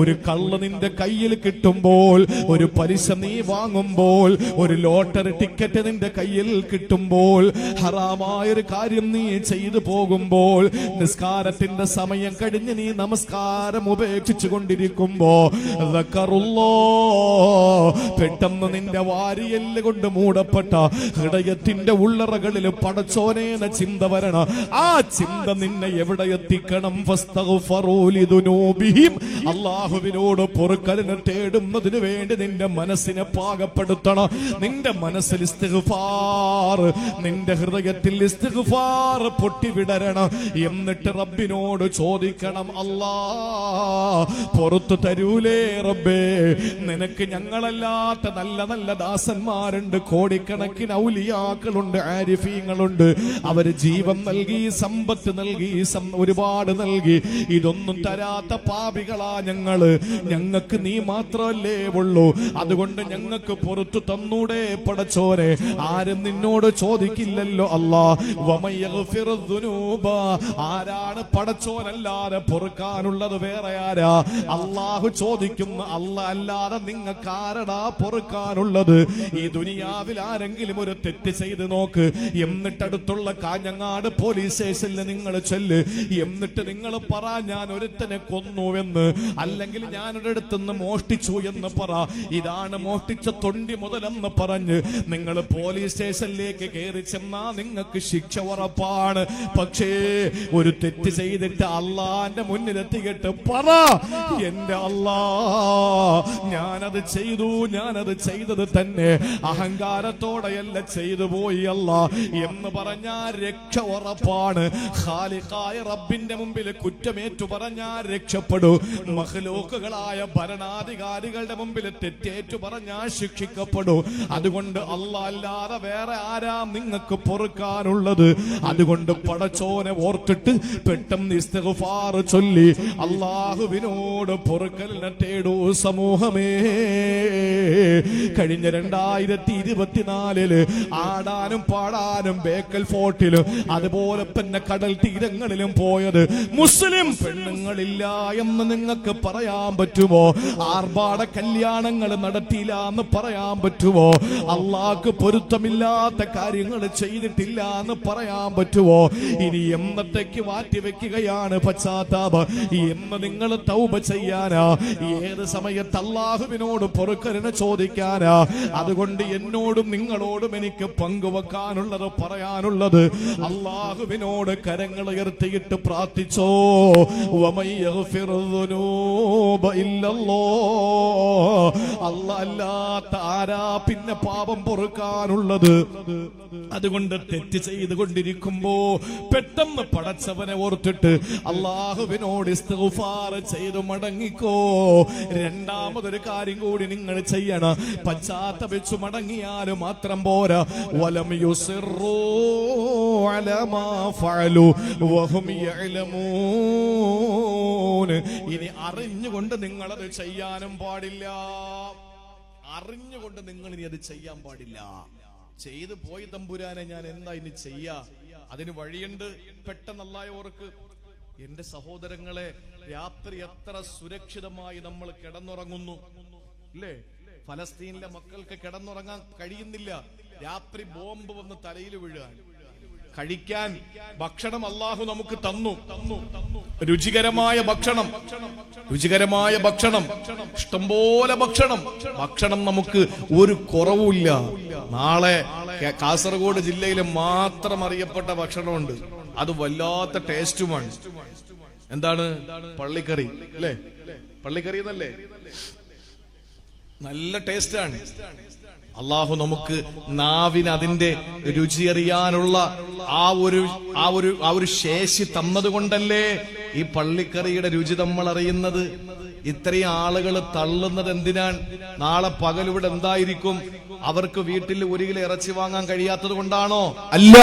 ഒരു കള്ള് നിന്റെ കയ്യിൽ കിട്ടുമ്പോൾ, ഒരു പലിശ നീ വാങ്ങുമ്പോൾ, ഒരു ലോട്ടറി ടിക്കറ്റ് നിന്റെ കയ്യിൽ കിട്ടുമ്പോൾ, ഹറാമായൊരു കാര്യം നീ ചെയ്തു പോകുമ്പോൾ, നിസ്കാരത്തിന്റെ സമയം കഴിഞ്ഞ് നീ നമസ്കാരം ഉപേക്ഷിച്ചു കൊണ്ടിരിക്കുമ്പോ പെട്ടെന്ന് നിന്റെ വാരിയെല്ല് കൊണ്ട് മൂടപ്പെട്ട ഹൃദയത്തിന്റെ ഉള്ളറകളിൽ പടച്ചോനേന ചിന്ത വരണം. ആ ചിന്ത നിന്നെ എവിടെ എത്തിക്കണം? അല്ലാഹുവിനോട് പൊറുക്കലിനെ തേടുന്നതിന് വേണ്ടി നിന്റെ മനസ്സിനെ പാകപ്പെടുത്തണം. നിന്റെ മനസ്സിൽ ഇസ്തിഗ്ഫാർ, നിന്റെ ഹൃദയത്തിൽ ഇസ്തിഗ്ഫാർ ഇസ്തിഗ്ഫാർ പൊട്ടിവിടരണം. എന്നിട്ട് റബ്ബിനോട് ചോദിക്കണം, അല്ലാ പുറത്തു തരൂലേ റബ്ബേ? നിനക്ക് ഞങ്ങളല്ലാത്ത നല്ല നല്ല ദാസന്മാരുണ്ട്, കോടിക്കണക്കിന് ഔലിയാക്കളുണ്ട്, ആരിഫീങ്ങളുണ്ട്. അവര് ജീവൻ നൽകി, സമ്പത്ത് നൽകി, ഒരുപാട് നൽകി. ഇതൊന്നും തരാത്ത പാപികളാ ഞങ്ങള്. ഞങ്ങൾക്ക് നീ മാത്രമല്ലേ ഉള്ളൂ. അതുകൊണ്ട് ഞങ്ങൾക്ക് പുറത്തു തന്നൂടെ പടച്ചോനെ? ആരും നിന്നോട് ചോദിക്കില്ലല്ലോ അല്ലാ. ആരാണ് പടച്ചോനല്ലാതെ പൊറുക്കാനുള്ളത്? വേറെ ആരാ? അള്ളാഹു ചോദിക്കുന്നു, അല്ലാ അല്ലാതെ നിങ്ങൾക്ക് ആരടാ പൊറുക്കാനുള്ളത്? ഈ ദുനിയാവിൽ ആരെങ്കിലും ഒരു തെറ്റ് ചെയ്ത് നോക്ക്, എന്നിട്ടടുത്തുള്ള കാഞ്ഞങ്ങാട് പോലീസ് സ്റ്റേഷനിൽ നിങ്ങൾ ചെല്ല്. എന്നിട്ട് നിങ്ങൾ പറ, ഞാൻ ഒരുത്തനെ കൊന്നുവെന്ന്, അല്ലെങ്കിൽ ഞാൻ ഒരിടത്തുനിന്ന് മോഷ്ടിച്ചു എന്ന് പറ. ഇതാണ് മോഷ്ടിച്ച തൊണ്ടി മുതലെന്ന് പറഞ്ഞ് നിങ്ങൾ പോലീസ് സ്റ്റേഷനിലേക്ക് കയറി ചെന്നാ നിങ്ങൾക്ക് ശിക്ഷ ഉറപ്പാണ്. പക്ഷേ ഒരു തെറ്റ് ചെയ്തിട്ട് അള്ളാന്റെ മുന്നിലെത്തിയിട്ട് പറ, എന്റെ അല്ലാ ഞാനത് ചെയ്തു, ഞാനത് ചെയ്തത് തന്നെ അഹങ്കാരത്തോടെയല്ല ചെയ്തു പോയി അല്ലാ എന്ന് പറഞ്ഞാൽ രക്ഷ ഉറപ്പാണ്. ഖാലിഖായ റബ്ബിന്റെ മുമ്പിൽ കുറ്റമേറ്റു പറഞ്ഞാൽ രക്ഷപ്പെടൂ. മഖ്ലൂക്കുകളായ ഭരണാധികാരികളുടെ മുമ്പിൽ തെറ്റേറ്റു പറഞ്ഞാൽ ശിക്ഷിക്കപ്പെടൂ. അതുകൊണ്ട് അല്ലാഹ് അല്ലാതെ വേറെ ആരാ നിങ്ങൾക്ക് പൊറുക്കാനുള്ളത്? അതുകൊണ്ട് പടച്ചോനെ ഓർത്തിട്ട് പെട്ടെന്ന് ഇസ്തിഗ്ഫാർ ചൊല്ലി അല്ലാഹുവിനോട് പൊറുക്കലിനെ തേടൂ സമൂഹമേ. കഴിഞ്ഞ 2024 ആടാനും പാടാനും ബേക്കൽ ഫോർട്ടിലും അതുപോലെ തന്നെ കടൽ തീരങ്ങളിലും പോയത് മുസ്ലിം പെണ്ണുങ്ങളില്ല എന്ന് നിങ്ങൾക്ക് പറയാൻ പറ്റുമോ? ആർഭാട കല്യാണങ്ങൾ നടത്തിയില്ല എന്ന് പറയാൻ പറ്റുമോ? അള്ളാഹ്ക്ക് പൊരുത്തമില്ലാത്ത കാര്യങ്ങൾ ചെയ്തിട്ടില്ല എന്ന് പറയാൻ പറ്റുമോ? ഇനി എന്നത്തേക്ക് മാറ്റിവെക്കുകയാണ് പശ്ചാത്താപം? എന്ന് നിങ്ങൾ തൗബ ചെയ്യാനാ? ഏത് സമയത്ത് അള്ളാഹുവിനോട് പൊറുക്കലിനെ ചോദിക്കാനാ? അതുകൊണ്ട് എന്നോടും നിങ്ങളോടും എനിക്ക് പങ്കുവെക്കാനുള്ളത്, പറയാനുള്ളത്, അള്ളാഹുവിനോട് കരങ്ങൾ ഉയർത്തിയിട്ട് പ്രാർത്ഥിച്ചോ. അല്ലാത്ത ആരാ പിന്നെ പാപം പൊറുക്കാനുള്ളത്? അതുകൊണ്ട് തെറ്റ് ചെയ്തുകൊണ്ടിരിക്കുമ്പോ പെട്ടെന്ന് പടച്ചവനെ ഓർത്തിട്ട് അള്ളാഹുവിനോട് ഇസ്തിഗ്ഫാർ ചെയ്തു മടങ്ങിക്കോ. രണ്ടാമതൊരു കാര്യം കൂടി നിങ്ങൾ ചെയ്യണം. പശ്ചാത്തപിച്ചു മടങ്ങിയാലും മാത്രം പോരാ. വലം യുസിറൂ അലാ മാ ഫഅലു വഹും യഅലമൂൻ. ഇനി അറിഞ്ഞുകൊണ്ട് നിങ്ങളത് ചെയ്യാനും പാടില്ല. അറിഞ്ഞുകൊണ്ട് നിങ്ങൾ ഇനി അത് ചെയ്യാൻ പാടില്ല. ചെയ്തു പോയി തമ്പുരാനെ, ഞാൻ എന്താ ഇനി ചെയ്യാ? അതിന് വഴിയുണ്ട്. പെട്ടെന്നല്ലായ ഓർക്ക്. എന്റെ സഹോദരങ്ങളെ, രാത്രി എത്ര സുരക്ഷിതമായി നമ്മൾ കിടന്നുറങ്ങുന്നു അല്ലേ? ഫലസ്തീനിലെ മക്കൾക്ക് കിടന്നുറങ്ങാൻ കഴിയുന്നില്ല. രാത്രി ബോംബ് വന്ന് തലയിൽ വീഴുക. കഴിക്കാൻ ഭക്ഷണം അല്ലാഹു നമുക്ക് തന്നു. രുചികരമായ ഭക്ഷണം, രുചികരമായ ഭക്ഷണം, ഇഷ്ടംപോലെ ഭക്ഷണം നമുക്ക് ഒരു കുറവുമില്ല. നാളെ കാസർഗോഡ് ജില്ലയിൽ മാത്രം അറിയപ്പെട്ട ഭക്ഷണമുണ്ട്. അത് വല്ലാത്ത ടേസ്റ്റുമാണ്. എന്താണ്? പള്ളിക്കറി അല്ലേ? പള്ളിക്കറി എന്നല്ലേ? നല്ല ടേസ്റ്റാണ്. അള്ളാഹു നമുക്ക് നാവിന് അതിന്റെ രുചി അറിയാനുള്ള ആ ഒരു ശേഷി തന്നത് കൊണ്ടല്ലേ ഈ പള്ളിക്കറിയുടെ രുചി നമ്മൾ അറിയുന്നത്. ഇത്രയും ആളുകൾ തള്ളുന്നത് എന്തിനാണ്? നാളെ പകലിവിടെ എന്തായിരിക്കും? അവർക്ക് വീട്ടിൽ 1 കിലോ ഇറച്ചി വാങ്ങാൻ കഴിയാത്തത് കൊണ്ടാണോ? അല്ല.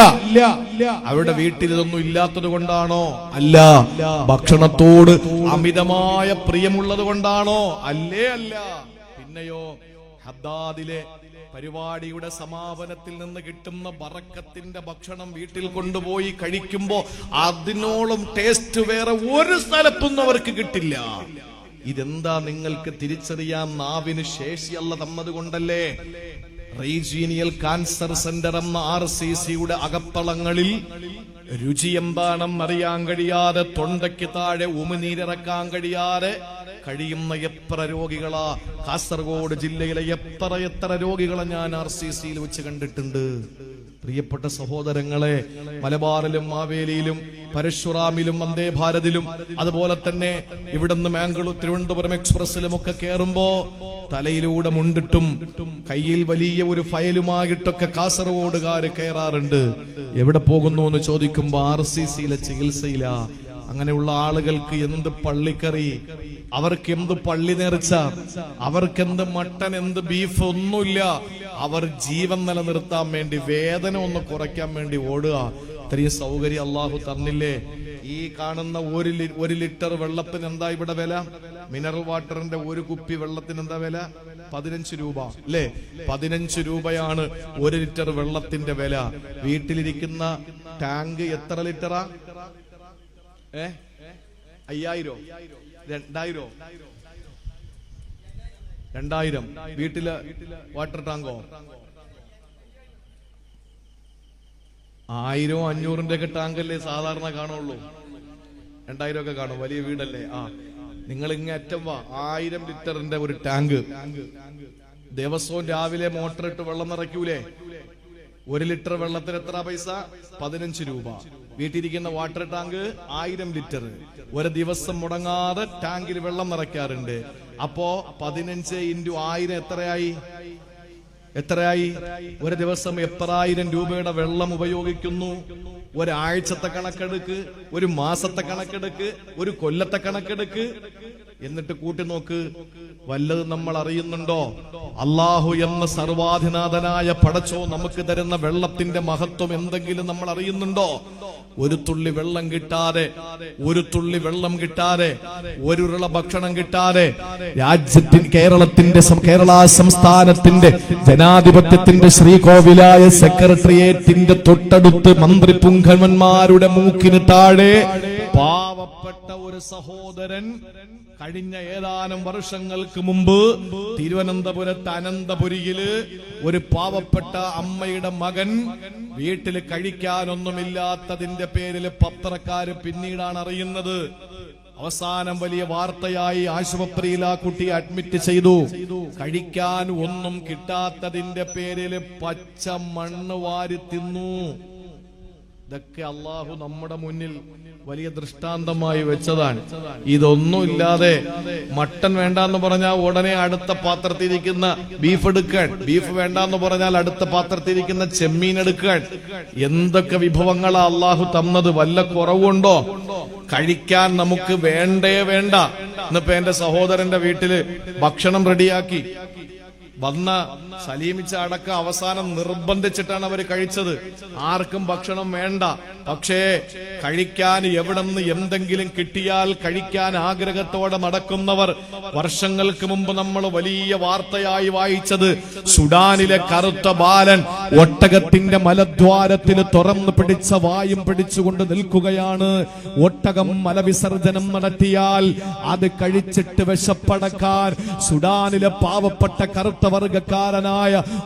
അവരുടെ വീട്ടിൽ ഇതൊന്നും ഇല്ലാത്തത് കൊണ്ടാണോ? അല്ല. ഭക്ഷണത്തോട് അമിതമായ പ്രിയമുള്ളത് കൊണ്ടാണോ? അല്ലേ അല്ല. പിന്നെയോ, ഹദ്ദാദിലെ പരിപാടിയുടെ സമാപനത്തിൽ നിന്ന് കിട്ടുന്ന ബറക്കത്തിന്റെ ഭക്ഷണം വീട്ടിൽ കൊണ്ടുപോയി കഴിക്കുമ്പോ അതിനോളം ടേസ്റ്റ് വേറെ ഒരു സ്ഥലത്തൊന്നും അവർക്ക് കിട്ടില്ല. ഇതെന്താ നിങ്ങൾക്ക് തിരിച്ചറിയാൻ നാവിന് ശേഷിയല്ല തന്നത് കൊണ്ടല്ലേ? റീജിയനിയൽ കാൻസർ സെന്റർ എന്ന RCCയുടെ അകത്തളങ്ങളിൽ രുചി എന്താണെന്ന് അറിയാൻ കഴിയാതെ, തൊണ്ടയ്ക്ക് താഴെ ഉമിനീരിറക്കാൻ കഴിയാതെ കഴിയുന്ന എത്ര രോഗികളാ കാസർഗോഡ് ജില്ലയിലെ എത്ര രോഗികളെ ഞാൻ RCCയിൽ വെച്ച് കണ്ടിട്ടുണ്ട്. പ്രിയപ്പെട്ട സഹോദരങ്ങളെ, മലബാറിലും മാവേലിയിലും പരശുറാമിലും വന്ദേ ഭാരതിലും അതുപോലെ തന്നെ ഇവിടുന്ന് മാംഗ്ലൂർ തിരുവനന്തപുരം എക്സ്പ്രസിലും ഒക്കെ കയറുമ്പോ തലയിലൂടെ മുണ്ടിട്ടും കയ്യിൽ വലിയ ഒരു ഫയലുമായിട്ടൊക്കെ കാസർഗോഡുകാര് കയറാറുണ്ട്. എവിടെ പോകുന്നു എന്ന് ചോദിക്കുമ്പോ RCCയിലെ ചികിത്സയില. അങ്ങനെയുള്ള ആളുകൾക്ക് എന്ത് പള്ളിക്കറി, അവർക്ക് എന്ത് പള്ളി നേർച്ച, അവർക്ക് എന്ത് മട്ടൻ, എന്ത് ബീഫ്, ഒന്നുമില്ല. അവർ ജീവൻ നിലനിർത്താൻ വേണ്ടി, വേദന ഒന്ന് കുറയ്ക്കാൻ വേണ്ടി ഓടുക. ഇത്രയും സൗകര്യം അള്ളാഹു തന്നില്ലേ? ഈ കാണുന്ന ഒരു ലിറ്റർ വെള്ളത്തിന് എന്താ ഇവിടെ വില? മിനറൽ വാട്ടറിന്റെ ഒരു കുപ്പി വെള്ളത്തിന് എന്താ വില? 15 രൂപ അല്ലേ? 15 രൂപയാണ് 1 ലിറ്റർ വെള്ളത്തിന്റെ വില. വീട്ടിലിരിക്കുന്ന ടാങ്ക് എത്ര ലിറ്ററാ? 5000 2000 വീട്ടില് വാട്ടർ ടാങ്കോ 1000-500 ഒക്കെ ടാങ്കല്ലേ സാധാരണ കാണുള്ളൂ. 2000 ഒക്കെ കാണും, വലിയ വീടല്ലേ. നിങ്ങൾ ഇങ്ങ അറ്റം വാ, 1000 ലിറ്ററിന്റെ ഒരു ടാങ്ക്. ദിവസവും രാവിലെ മോട്ടർ ഇട്ട് വെള്ളം നിറയ്ക്കൂലേ? 1 ലിറ്റർ വെള്ളത്തിന് എത്ര പൈസ? 15 രൂപ. വീട്ടിലിരിക്കുന്ന വാട്ടർ ടാങ്ക് 1000 ലിറ്റർ ഒരു ദിവസം മുടങ്ങാതെ ടാങ്കിൽ വെള്ളം നിറയ്ക്കാറുണ്ട്. അപ്പോ 15 × 1000 എത്രയായി? ഒരു ദിവസം എത്ര 1000 രൂപയുടെ വെള്ളം ഉപയോഗിക്കുന്നു? ഒരാഴ്ചത്തെ കണക്കെടുക്ക്, ഒരു മാസത്തെ കണക്കെടുക്ക്, ഒരു കൊല്ലത്തെ കണക്കെടുക്ക്, എന്നിട്ട് കൂട്ടി നോക്ക്. വല്ലത് നമ്മൾ അറിയുന്നുണ്ടോ? അള്ളാഹു എന്ന സർവാധിനാഥനായ പടച്ചോ നമുക്ക് തരുന്ന വെള്ളത്തിന്റെ മഹത്വം എന്തെങ്കിലും നമ്മൾ അറിയുന്നുണ്ടോ? ഒരു തുള്ളി വെള്ളം കിട്ടാതെ, ഒരു തുള്ളി വെള്ളം കിട്ടാതെ, ഒരു ഉരുള ഭക്ഷണം കിട്ടാതെ കേരള സംസ്ഥാനത്തിന്റെ ജനാധിപത്യത്തിന്റെ ശ്രീകോവിലായ സെക്രട്ടേറിയറ്റിന്റെ തൊട്ടടുത്ത് മന്ത്രിപുങ്കന്മാരുടെ മൂക്കിന് താഴെ പാവപ്പെട്ട ഒരു സഹോദരൻ കഴിഞ്ഞ ഏതാനും വർഷങ്ങൾക്ക് മുമ്പ് തിരുവനന്തപുരത്ത് അനന്തപുരിയില് ഒരു പാവപ്പെട്ട അമ്മയുടെ മകൻ വീട്ടിൽ കഴിക്കാനൊന്നുമില്ലാത്തതിന്റെ പേരിൽ പത്രക്കാര് പിന്നീടാണ് അറിയുന്നത്. അവസാനം വലിയ വാർത്തയായി ആശുപത്രിയിൽ ആ കുട്ടിയെ അഡ്മിറ്റ് ചെയ്തു. കഴിക്കാൻ ഒന്നും കിട്ടാത്തതിന്റെ പേരിൽ പച്ച മണ്ണ് വാരി തിന്നു. ഇതൊക്കെ അള്ളാഹു നമ്മുടെ മുന്നിൽ വലിയ ദൃഷ്ടാന്തമായി വെച്ചതാണ്. ഇതൊന്നുമില്ലാതെ മട്ടൻ വേണ്ടെന്ന് പറഞ്ഞാൽ ഉടനെ അടുത്ത പാത്രത്തിരിക്കുന്ന ബീഫ് എടുക്കാൻ, ബീഫ് വേണ്ടെന്ന് പറഞ്ഞാൽ അടുത്ത പാത്രത്തിരിക്കുന്ന ചെമ്മീൻ എടുക്കാൻ. എന്തൊക്കെ വിഭവങ്ങളാ അള്ളാഹു തന്നത്! വല്ല കുറവുണ്ടോ? കഴിക്കാൻ നമുക്ക് വേണ്ട. ഇന്നിപ്പോ എന്റെ സഹോദരന്റെ വീട്ടില് ഭക്ഷണം റെഡിയാക്കി വന്ന സലീമിച്ച അടക്കം അവസാനം നിർബന്ധിച്ചിട്ടാണ് അവര് കഴിച്ചത്. ആർക്കും ഭക്ഷണം വേണ്ട. പക്ഷേ കഴിക്കാൻ എവിടെന്ന് എന്തെങ്കിലും കിട്ടിയാൽ കഴിക്കാൻ ആഗ്രഹത്തോടെ നടക്കുന്നവർ. വർഷങ്ങൾക്ക് മുമ്പ് നമ്മൾ വലിയ വാർത്തയായി വായിച്ചത് സുഡാനിലെ കറുത്ത ബാലൻ ഒട്ടകത്തിന്റെ മലദ്വാരത്തിൽ തുറന്നു പിടിച്ച വായും പിടിച്ചുകൊണ്ട് നിൽക്കുകയാണ്. ഒട്ടകം മലവിസർജനം നടത്തിയാൽ അത് കഴിച്ചിട്ട് വിശപ്പടക്കാൻ സുഡാനിലെ പാവപ്പെട്ട കറുത്ത വർഗക്കാരനായ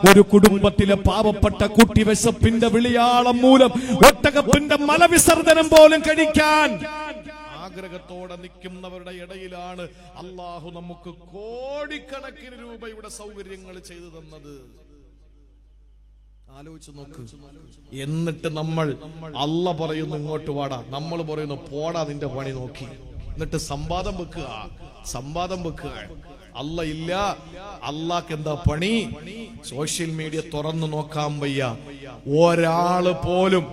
ഒരു കുടുംബത്തിലെ പാവപ്പെട്ട കുട്ടി വിശപ്പിന്റെ വിളിയാളം മൂലം ഒട്ടകത്തിന്റെ മലവിസർജനം പോലും കഴിക്കാൻ ആഗ്രഹത്തോടെ നിൽക്കുന്നവരുടെ ഇടയിലാണ് അള്ളാഹു നമുക്ക് കോടിക്കണക്കിന് രൂപയുടെ സൗകര്യങ്ങൾ ചെയ്തു തന്നത്. ആലോചിച്ച് നോക്ക്. എന്നിട്ട് നമ്മൾ അല്ല പറയുന്നു ഇങ്ങോട്ട് വാടാ, നമ്മൾ പറയുന്നു പോടാ നിന്റെ പണി നോക്കി. എന്നിട്ട് സമ്പാദം വെക്കുക. അല്ല ഇല്ല. അള്ളാഹ്ക്ക് എന്താ പണി? സോഷ്യൽ മീഡിയ തുറന്നു നോക്കാൻ വയ്യ. ഒരാള് പോലും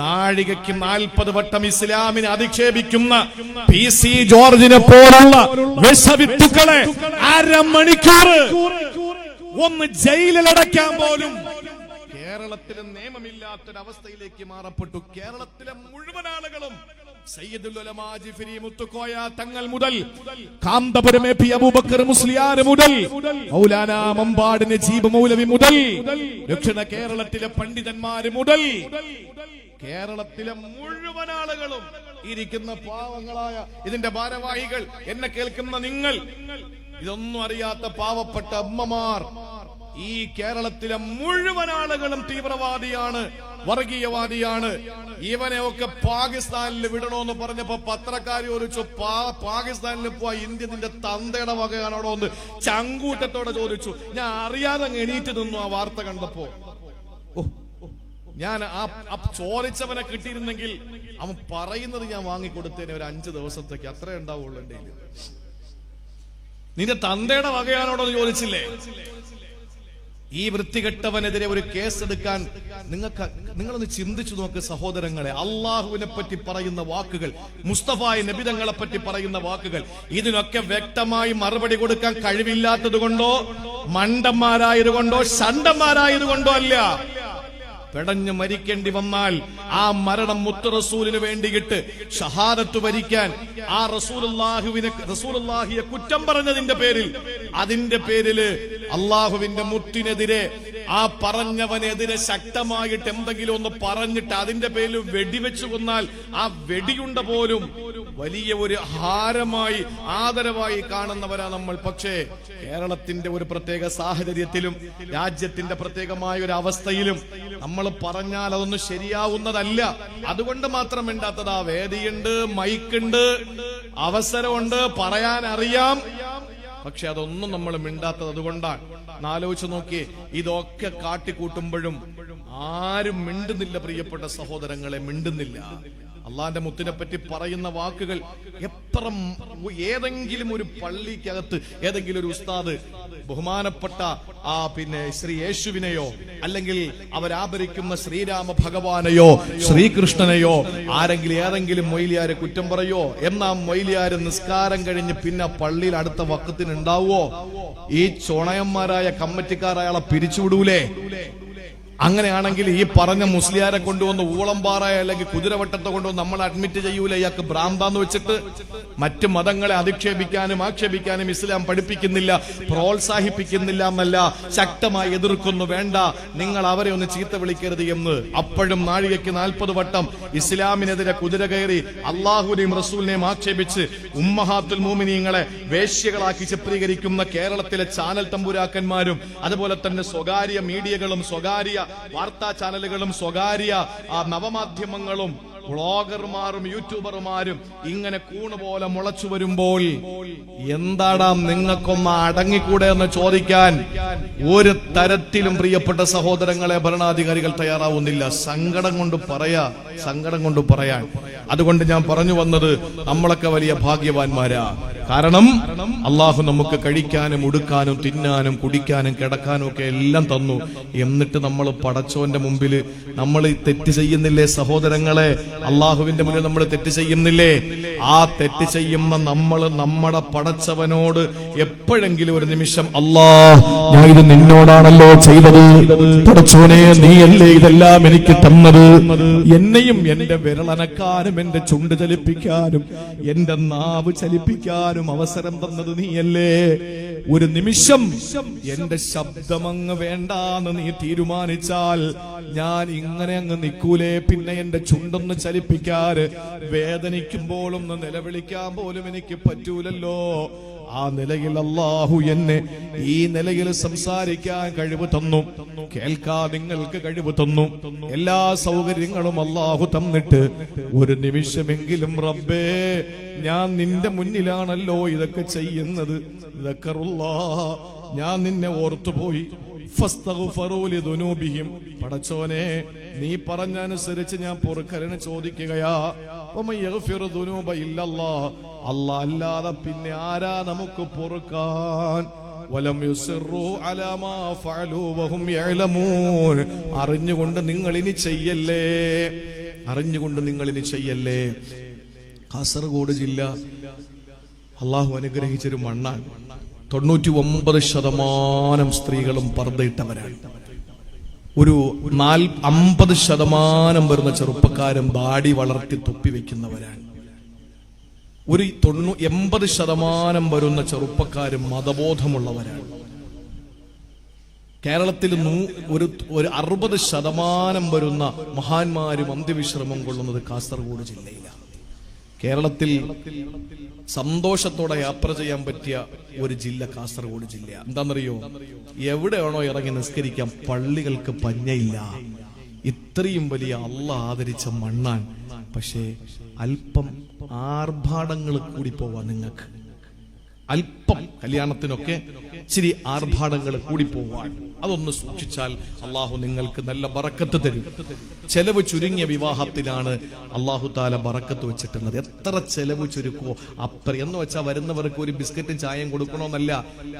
നാഴികയ്ക്ക് 40 വട്ടം ഇസ്ലാമിനെ അധിക്ഷേപിക്കുന്ന PC ജോർജിനെ പോലുള്ള വിഷവിത്തുക്കളെ അരമണിക്കൂർ ഒന്ന് ജയിലിലടയ്ക്കാൻ പോലും കേരളത്തിലെ നിയമമില്ലാത്തൊരവസ്ഥയിലേക്ക് മാറപ്പെട്ടു. കേരളത്തിലെ മുഴുവൻ ആളുകളും സയ്യിദുൽ ഉലമാ ജിഫ്രി മുത്തുക്കോയ തങ്ങൾ മുതൽ കാന്തപുരം AP അബൂബക്കർ മുസ്ലിയാർ മുതൽ മൗലാനാ മമ്പാട് നജീബ് മൗലവി മുതൽ ദക്ഷിണ കേരളത്തിലെ പണ്ഡിതന്മാര് മുതൽ കേരളത്തിലെ മുഴുവൻ ആളുകളും ഇരിക്കുന്ന പാവങ്ങളായ ഇതിന്റെ ഭാരവാഹികൾ, എന്നെ കേൾക്കുന്ന നിങ്ങൾ, ഇതൊന്നും അറിയാത്ത പാവപ്പെട്ട അമ്മമാർ, ഈ കേരളത്തിലെ മുഴുവൻ ആളുകളും തീവ്രവാദിയാണ്, വർഗീയവാദിയാണ്. ഇവനെ ഒക്കെ പാകിസ്ഥാനിൽ വിടണോന്ന് പറഞ്ഞപ്പോ പത്രക്കാരി ചോദിച്ചു, പാകിസ്ഥാനിൽ പോവാ ഇന്ത്യ നിന്റെ തന്തയുടെ വകയാണോ എന്ന് ചങ്കൂറ്റത്തോടെ ചോദിച്ചു. ഞാൻ അറിയാതെ എണീറ്റ് നിന്നു ആ വാർത്ത കണ്ടപ്പോ. ഞാൻ ആ ചോദിച്ചവനെ കിട്ടിയിരുന്നെങ്കിൽ അവൻ പറയുന്നത് ഞാൻ വാങ്ങിക്കൊടുത്തേനെ ഒരു 5 ദിവസത്തേക്ക്. അത്രേ ഉണ്ടാവുള്ളൂ എന്റെ. നിന്റെ തന്തയുടെ വകയാണോടോ എന്ന് ചോദിച്ചില്ലേ? ഈ വൃത്തികെട്ടവനെതിരെ ഒരു കേസ് എടുക്കാൻ നിങ്ങളൊന്ന് ചിന്തിച്ചു നോക്ക് സഹോദരങ്ങളെ. അള്ളാഹുവിനെ പറ്റി പറയുന്ന വാക്കുകൾ, മുസ്തഫായ നബിതങ്ങളെ പറ്റി പറയുന്ന വാക്കുകൾ, ഇതിനൊക്കെ വ്യക്തമായി മറുപടി കൊടുക്കാൻ കഴിവില്ലാത്തത് കൊണ്ടോ, മണ്ടന്മാരായതുകൊണ്ടോ, ഷണ്ടന്മാരായതുകൊണ്ടോ അല്ല. പെടഞ്ഞു മരിക്കേണ്ടി വന്നാൽ ആ മരണം മുത്ത് റസൂലിന് വേണ്ടിയിട്ട് ഷഹാദത്ത് വരിക്കാൻ, ആ റസൂലുള്ളാഹിയെ കുറ്റം പറഞ്ഞതിന്റെ പേരിൽ, അതിന്റെ പേരില് അള്ളാഹുവിന്റെ മുത്തിനെതിരെ, ആ പറഞ്ഞവനെതിരെ ശക്തമായിട്ട് എന്തെങ്കിലും ഒന്ന് പറഞ്ഞിട്ട് അതിന്റെ പേരിൽ വെടിവെച്ചു കൊന്നാൽ ആ വെടിയുണ്ട പോലും വലിയ ഒരു ഹാരമായി, ആദരവായി കാണുന്നവരാ നമ്മൾ. പക്ഷേ കേരളത്തിന്റെ ഒരു പ്രത്യേക സാഹചര്യത്തിലും രാജ്യത്തിന്റെ പ്രത്യേകമായ ഒരു അവസ്ഥയിലും നമ്മൾ പറഞ്ഞാൽ അതൊന്നും ശരിയാവുന്നതല്ല. അതുകൊണ്ട് മാത്രം മിണ്ടാത്തതാ. വേദിയുണ്ട്, മൈക്കുണ്ട്, അവസരമുണ്ട്, പറയാൻ അറിയാം. പക്ഷെ അതൊന്നും നമ്മൾ മിണ്ടാത്തത് അതുകൊണ്ടാണ്. ആലോചിച്ച് നോക്കിയേ, ഇതൊക്കെ കാട്ടിക്കൂട്ടുമ്പോഴും ആരും മിണ്ടുന്നില്ല. പ്രിയപ്പെട്ട സഹോദരങ്ങളെ, മിണ്ടുന്നില്ല. അള്ളാന്റെ മുത്തിനെ പറ്റി പറയുന്ന വാക്കുകൾ എപ്പുറം. ഏതെങ്കിലും ഒരു പള്ളിക്കകത്ത് ഏതെങ്കിലും ഒരു ഉസ്താദ് ബഹുമാനപ്പെട്ട ശ്രീ യേശുവിനെയോ അല്ലെങ്കിൽ അവരാഭരിക്കുന്ന ശ്രീരാമ ഭഗവാനെയോ ശ്രീകൃഷ്ണനെയോ ഏതെങ്കിലും മൊയ്ലിയാരെ കുറ്റം പറയോ? എന്നാ മൊയ്ലിയാര് നിസ്കാരം കഴിഞ്ഞ് പിന്നെ പള്ളിയിൽ അടുത്ത വക്കത്തിന് ഉണ്ടാവോ? ഈ ചൊണയന്മാരായ കമ്മിറ്റിക്കാർ അയാളെ പിരിച്ചുവിടൂലേ? അങ്ങനെയാണെങ്കിൽ ഈ പറഞ്ഞ മുസ്ലിയാരെ കൊണ്ടുവന്ന് ഊളംപാറ അല്ലെങ്കിൽ കുതിരവട്ടത്തെ കൊണ്ടുവന്ന് നമ്മൾ അഡ്മിറ്റ് ചെയ്യൂല? ഇയാൾക്ക് ഭ്രാന്താന്ന് വെച്ചിട്ട് മറ്റു മതങ്ങളെ അധിക്ഷേപിക്കാനും ആക്ഷേപിക്കാനും ഇസ്ലാം പഠിപ്പിക്കുന്നില്ല, പ്രോത്സാഹിപ്പിക്കുന്നില്ല എന്നല്ല, ശക്തമായി എതിർക്കുന്നു. വേണ്ട, നിങ്ങൾ അവരെ ഒന്ന് ചീത്ത വിളിക്കരുത് എന്ന്. അപ്പോഴും നാഴികയ്ക്ക് 40 വട്ടം ഇസ്ലാമിനെതിരെ കുതിര കയറി അള്ളാഹുവിനെയും റസൂലിനെയും ആക്ഷേപിച്ച് ഉമ്മഹാത്തുൽ മുഅ്മിനീങ്ങളെ വേശ്യകളാക്കി ചിത്രീകരിക്കുന്ന കേരളത്തിലെ ചാനൽ തമ്പുരാക്കന്മാരും അതുപോലെ തന്നെ സ്വകാര്യ മീഡിയകളും സ്വകാര്യ വാർത്താ ചാനലുകളും സ്വകാര്യ നവമാധ്യമങ്ങളും വ്ളോഗർമാരും യൂട്യൂബർമാരും ഇങ്ങനെ കൂണുപോലെ മുളച്ചു വരുമ്പോൾ എന്താടാ നിങ്ങൾക്കൊന്ന് അടങ്ങിക്കൂടെ എന്ന് ചോദിക്കാൻ ഒരു തരത്തിലും പ്രിയപ്പെട്ട സഹോദരങ്ങളെ ഭരണാധികാരികൾ തയ്യാറാവുന്നില്ല. സങ്കടം കൊണ്ട് പറയാൻ. അതുകൊണ്ട് ഞാൻ പറഞ്ഞു വന്നത്, നമ്മളൊക്കെ വലിയ ഭാഗ്യവാന്മാരാ. കാരണം അള്ളാഹു നമുക്ക് കഴിക്കാനും ഉടുക്കാനും തിന്നാനും കുടിക്കാനും കിടക്കാനും ഒക്കെ എല്ലാം തന്നു. എന്നിട്ട് നമ്മൾ പടച്ചോന്റെ മുമ്പിൽ നമ്മൾ തെറ്റ് ചെയ്യുന്നില്ലേ സഹോദരങ്ങളെ? അള്ളാഹുവിന്റെ മുന്നിൽ നമ്മൾ തെറ്റ് ചെയ്യുന്നില്ലേ? ആ തെറ്റ് ചെയ്യുന്ന നമ്മൾ നമ്മുടെ പടച്ചവനോട് എപ്പോഴെങ്കിലും ഒരു നിമിഷം, അല്ലാഹ് ഞാൻ ഇത് നിന്നോടാണല്ലോ ചെയ്തത്, പടച്ചോനെ നീയല്ലേ ഇതെല്ലാം എനിക്ക് തന്നത്, എന്നെയും എന്റെ വിരളനക്കാനും എന്റെ ചുണ്ട് ചലിപ്പിക്കാനും എന്റെ നാവ് ചലിപ്പിക്കാനും അവസരം തന്നത് നീയല്ലേ? ഒരു നിമിഷം എന്റെ ശബ്ദമങ്ങ് വേണ്ടാന്ന് നീ തീരുമാനിച്ചാൽ ഞാൻ ഇങ്ങനെ അങ്ങ് നിൽക്കൂലേ? പിന്നെ എന്റെ ചുണ്ടൊന്ന് ചലിപ്പിക്കാറ്, വേദനിക്കുമ്പോഴും നിലവിളിക്കാൻ പോലും എനിക്ക് പറ്റൂലല്ലോ. ആ നിലയിൽ അല്ലാഹു എന്നെ ഈ നിലയിൽ സംസാരിക്കാൻ കഴിവ് തന്നു, കേൾക്കാൻ നിങ്ങൾക്ക് കഴിവ് തന്നു, എല്ലാ സൗകര്യങ്ങളും അല്ലാഹു തന്നിട്ട് ഒരു നിമിഷമെങ്കിലും റബ്ബേ ഞാൻ നിന്റെ മുന്നിലാണല്ലോ ഇതൊക്കെ ചെയ്യുന്നത്, ഞാൻ നിന്നെ ഓർത്തുപോയി, പടച്ചോനെ നീ പറഞ്ഞനുസരിച്ച് ഞാൻ പൊറുക്കലിന് ചോദിക്കുകയാ. അല്ലാഹ് അല്ലാതെ പിന്നെ ആരാ നമുക്ക് പൊറുക്കാൻ? അറിഞ്ഞുകൊണ്ട് നിങ്ങൾ ഇനി ചെയ്യല്ലേ. കാസർഗോഡ് ജില്ല അള്ളാഹു അനുഗ്രഹിച്ചൊരു മണ്ണാണ്. 99% സ്ത്രീകളും പർദ്ദയിട്ടവരാണ്. ഒരു 50% വരുന്ന ചെറുപ്പക്കാരും ദാടി വളർത്തി തൊപ്പി വെക്കുന്നവരാണ്. ഒരു 80% വരുന്ന ചെറുപ്പക്കാരും മതബോധമുള്ളവരാണ്. കേരളത്തിൽ ഒരു 60% വരുന്ന മഹാന്മാരും അന്ത്യവിശ്രമം കൊള്ളുന്നത് കാസർഗോഡ് ജില്ലയിലാണ്. കേരളത്തിൽ സന്തോഷത്തോടെ യാത്ര ചെയ്യാൻ പറ്റിയ ഒരു ജില്ല കാസർഗോഡ് ജില്ല. എന്താണെന്നറിയോ? എവിടെയാണോ ഇറങ്ങി നിസ്കരിക്കാൻ പള്ളികൾക്ക് പഞ്ഞയില്ല. ഇത്രയും വലിയ അള്ളാഹ് ആദരിച്ച മണ്ണാൻ. പക്ഷേ അല്പം ആർഭാടങ്ങൾ കൂടി പോവാ നിങ്ങൾക്ക്. അല്പം കല്യാണത്തിനൊക്കെ ഇച്ചിരി ആർഭാടങ്ങൾ കൂടി പോവാൻ. അതൊന്ന് സൂക്ഷിച്ചാൽ അള്ളാഹു നിങ്ങൾക്ക് നല്ല ബറക്കത്ത് തരും. ചെലവ് ചുരുങ്ങിയ വിവാഹത്തിലാണ് അള്ളാഹു താല ബറക്കത്ത് വെച്ചിട്ടുള്ളത്. എത്ര ചെലവ് ചുരുക്കുമോ അപ്പുറം. എന്ന് വെച്ചാൽ വരുന്നവർക്ക് ഒരു ബിസ്ക്കറ്റും ചായയും കൊടുക്കണമെന്നല്ല.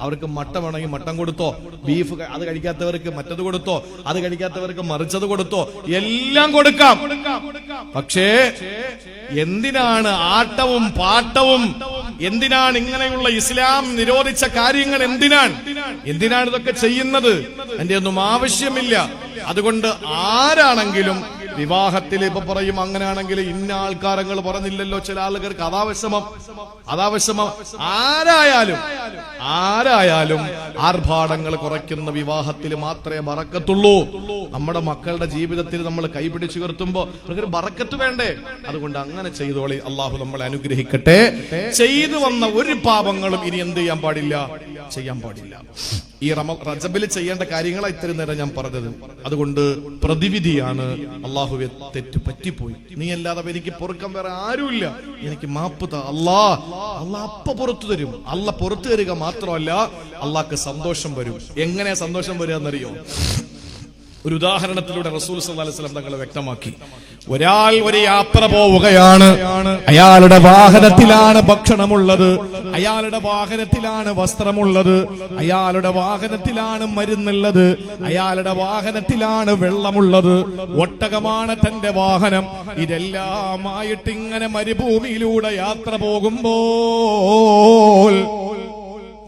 അവർക്ക് മട്ട വേണമെങ്കിൽ മട്ടൻ കൊടുത്തോ, ബീഫ് അത് കഴിക്കാത്തവർക്ക് മറ്റത് കൊടുത്തോ, അത് കഴിക്കാത്തവർക്ക് മറിച്ചത് കൊടുത്തോ, എല്ലാം കൊടുക്കാം. പക്ഷേ എന്തിനാണ് ആട്ടവും പാട്ടവും? എന്തിനാണ് ഇങ്ങനെയുള്ള ഇസ്ലാം നിരോധിച്ച കാര്യങ്ങൾ? എന്തിനാണ് ഇതൊക്കെ ചെയ്യുന്നത്? എന്റെ ഒന്നും ആവശ്യമില്ല. അതുകൊണ്ട് ആരാണെങ്കിലും വിവാഹത്തിൽ ഇപ്പൊ പറയും അങ്ങനെയാണെങ്കിൽ ഇന്ന ആൾക്കാരങ്ങൾ പറഞ്ഞില്ലല്ലോ ചില ആളുകൾക്ക്. അതാവശ്യമം. ആരായാലും ആർഭാടങ്ങൾ കുറയ്ക്കുന്ന വിവാഹത്തിൽ മാത്രമേ ബറക്കത്തുള്ളൂ. നമ്മുടെ മക്കളുടെ ജീവിതത്തിൽ നമ്മൾ കൈപിടിച്ചു ഉയർത്തുമ്പോ ഒരു ബറക്കത്ത് വേണ്ടേ? അതുകൊണ്ട് അങ്ങനെ ചെയ്തോളി. അള്ളാഹു നമ്മളെ അനുഗ്രഹിക്കട്ടെ. ചെയ്തു വന്ന ഒരു പാപങ്ങളും ഇനി എന്ത് ചെയ്യാൻ പാടില്ല. ഈ റജബിൽ ചെയ്യേണ്ട കാര്യങ്ങളാണ് ഇത്രയും നേരം ഞാൻ പറഞ്ഞത്. അതുകൊണ്ട് പ്രതിവിധിയാണ്, അള്ളാഹുവെ തെറ്റ് പറ്റിപ്പോയി, നീ അല്ലാതെ എനിക്ക് പൊറുക്കാൻ വേറെ ആരുമില്ല, എനിക്ക് മാപ്പ് താ. അള്ളാഹ് അപ്പ പുറത്തു തരും. പുറത്തു തരിക മാത്രമല്ല, അള്ളാഹ്ക്ക് സന്തോഷം വരും. എങ്ങനെ സന്തോഷം വരിക എന്നറിയോ? ഒരു ഉദാഹരണത്തിലൂടെ റസൂൽ സല്ലല്ലാഹു അലൈഹി വസല്ലം തങ്ങൾ വ്യക്തമാക്കി. ഒരാൾ ഒരു യാത്ര പോവുകയാണ്. അയാളുടെ വാഹനത്തിലാണ് ഭക്ഷണമുള്ളത്, അയാളുടെ വാഹനത്തിലാണ് വസ്ത്രമുള്ളത്, അയാളുടെ വാഹനത്തിലാണ് മരുന്നുള്ളത്, അയാളുടെ വാഹനത്തിലാണ് വെള്ളമുള്ളത്, ഒട്ടകമാണ് തന്റെ വാഹനം. ഇതെല്ലാമായിട്ട് ഇങ്ങനെ മരുഭൂമിയിലൂടെ യാത്ര പോകുമ്പോൾ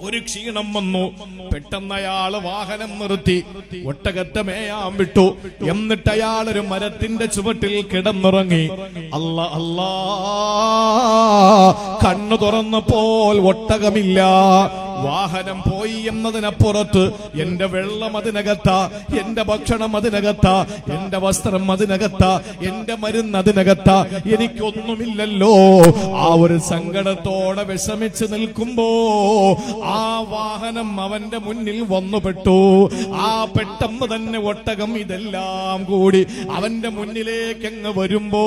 ഒരു ക്ഷീണം വന്നു. പെട്ടെന്ന് അയാള് വാഹനം നിർത്തി ഒട്ടകത്തെ മേയാൻ വിട്ടു. എന്നിട്ട് അയാൾ ഒരു മരത്തിന്റെ ചുവട്ടിൽ കിടന്നുറങ്ങി. അല്ലാ കണ്ണു തുറന്നപ്പോൾ ഒട്ടകമില്ല. വാഹനം പോയി എന്നതിനപ്പുറത്ത് എന്റെ വെള്ളം അതിനകത്താ, എന്റെ ഭക്ഷണം അതിനകത്താ, എന്റെ വസ്ത്രം അതിനകത്താ, എന്റെ മരുന്ന് അതിനകത്താ, എനിക്കൊന്നുമില്ലല്ലോ. ആ ഒരു സങ്കടത്തോടെ വിഷമിച്ച് നിൽക്കുമ്പോ ആ വാഹനം അവന്റെ മുന്നിൽ വന്നുപെട്ടു. ആ പെട്ടെന്ന് തന്നെ ഒട്ടകം ഇതെല്ലാം കൂടി അവന്റെ മുന്നിലേക്ക് അങ്ങ് വരുമ്പോ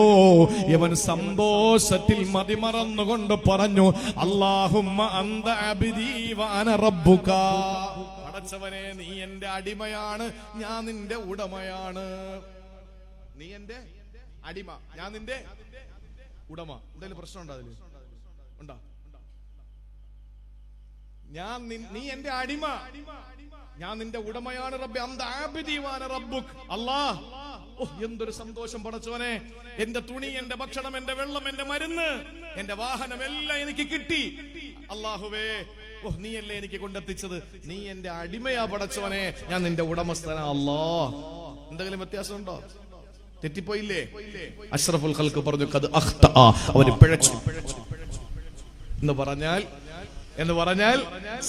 ഇവൻ സന്തോഷത്തിൽ മതിമറന്നുകൊണ്ട് പറഞ്ഞു, അല്ലാഹുമ്മ അന്ത അബ്ദീ വഅന റബ്ബുക. പടച്ചവനെ, നീ എന്റെ അടിമയാണ്, ഞാൻ നിന്റെ ഉടമയാണ്. നീ എന്റെ അടിമ, ഞാൻ നിന്റെ ഉടമ. എന്തെങ്കിലും പ്രശ്നമുണ്ടോ? അതില് ഉണ്ടോ? നീ എന്റെ അടിമ, ഞാൻ നിന്റെ ഉടമയാണ്. റബ്ബി അന്ത അബ്ദീ വഅന റബ്ബുക. അല്ലാഹ്, എന്തൊരു സന്തോഷം പടച്ചവനെ. എന്റെ തുണി, എന്റെ ഭക്ഷണം, എന്റെ വെള്ളം, എന്റെ മരുന്ന്, എന്റെ വാഹനം എല്ലാം എനിക്ക് കിട്ടി. അല്ലാഹുവേ, നീയല്ലേ എനിക്ക് കൊണ്ടെത്തിച്ചത്. നീ എന്റെ അടിമയാ പടച്ചവനെ, ഞാൻ നിന്റെ ഉടമസ്ഥനാ. അല്ലാഹ്, എന്തെങ്കിലും വ്യത്യാസമുണ്ടോ? തെറ്റിപ്പോയില്ലേ? അഷ്റഫുൽ ഖൽഖ് പറഞ്ഞു, ഖദ് അഖ്തഅ, അവന് പിഴച്ചു എന്ന് പറഞ്ഞാൽ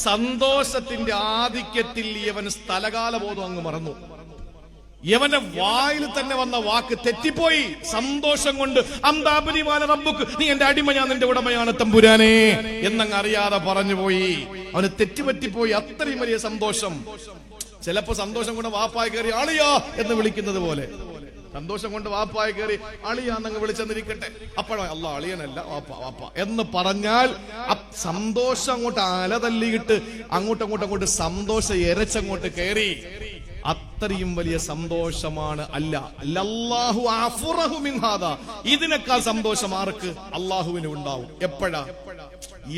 സന്തോഷത്തിന്റെ ആധിക്യത്തിൽ ഇവൻ സ്ഥലകാല ബോധം അങ്ങ് മറന്നു. യവന്റെ വായിൽ തന്നെ വന്ന വാക്ക് തെറ്റിപ്പോയി. സന്തോഷം കൊണ്ട് റബ്ബുക്ക്, നീ എന്റെ അടിമ, ഞാൻ നിന്റെ ഉടമയാണ് തമ്പുരാനെ എന്നങ്ങ് അറിയാതെ പറഞ്ഞുപോയി. അവന് തെറ്റുപറ്റിപ്പോയി. അത്രയും വലിയ സന്തോഷം. ചിലപ്പോ സന്തോഷം കൊണ്ട് വാപ്പായി കയറി ആളിയാ എന്ന് വിളിക്കുന്നത് പോലെ, സന്തോഷം കൊണ്ട് വാപ്പായി കയറി അളിയാന്നങ്ങ് വിളിച്ചെന്നിരിക്കട്ടെ. അപ്പോഴോ അല്ല, അളിയനല്ല, വാപ്പ എന്ന് പറഞ്ഞാൽ സന്തോഷം അങ്ങോട്ട് അലതല്ലിയിട്ട് അങ്ങോട്ട് സന്തോഷം എരച്ചങ്ങോട്ട് കയറി. അത്രയും വലിയ സന്തോഷമാണ് അല്ലാഹു അഫ്റഹു മിൻ ഹാദാ. ഇതിനേക്കാൾ സന്തോഷം ആർക്ക്? അള്ളാഹുവിന് ഉണ്ടാവും. എപ്പോഴാ?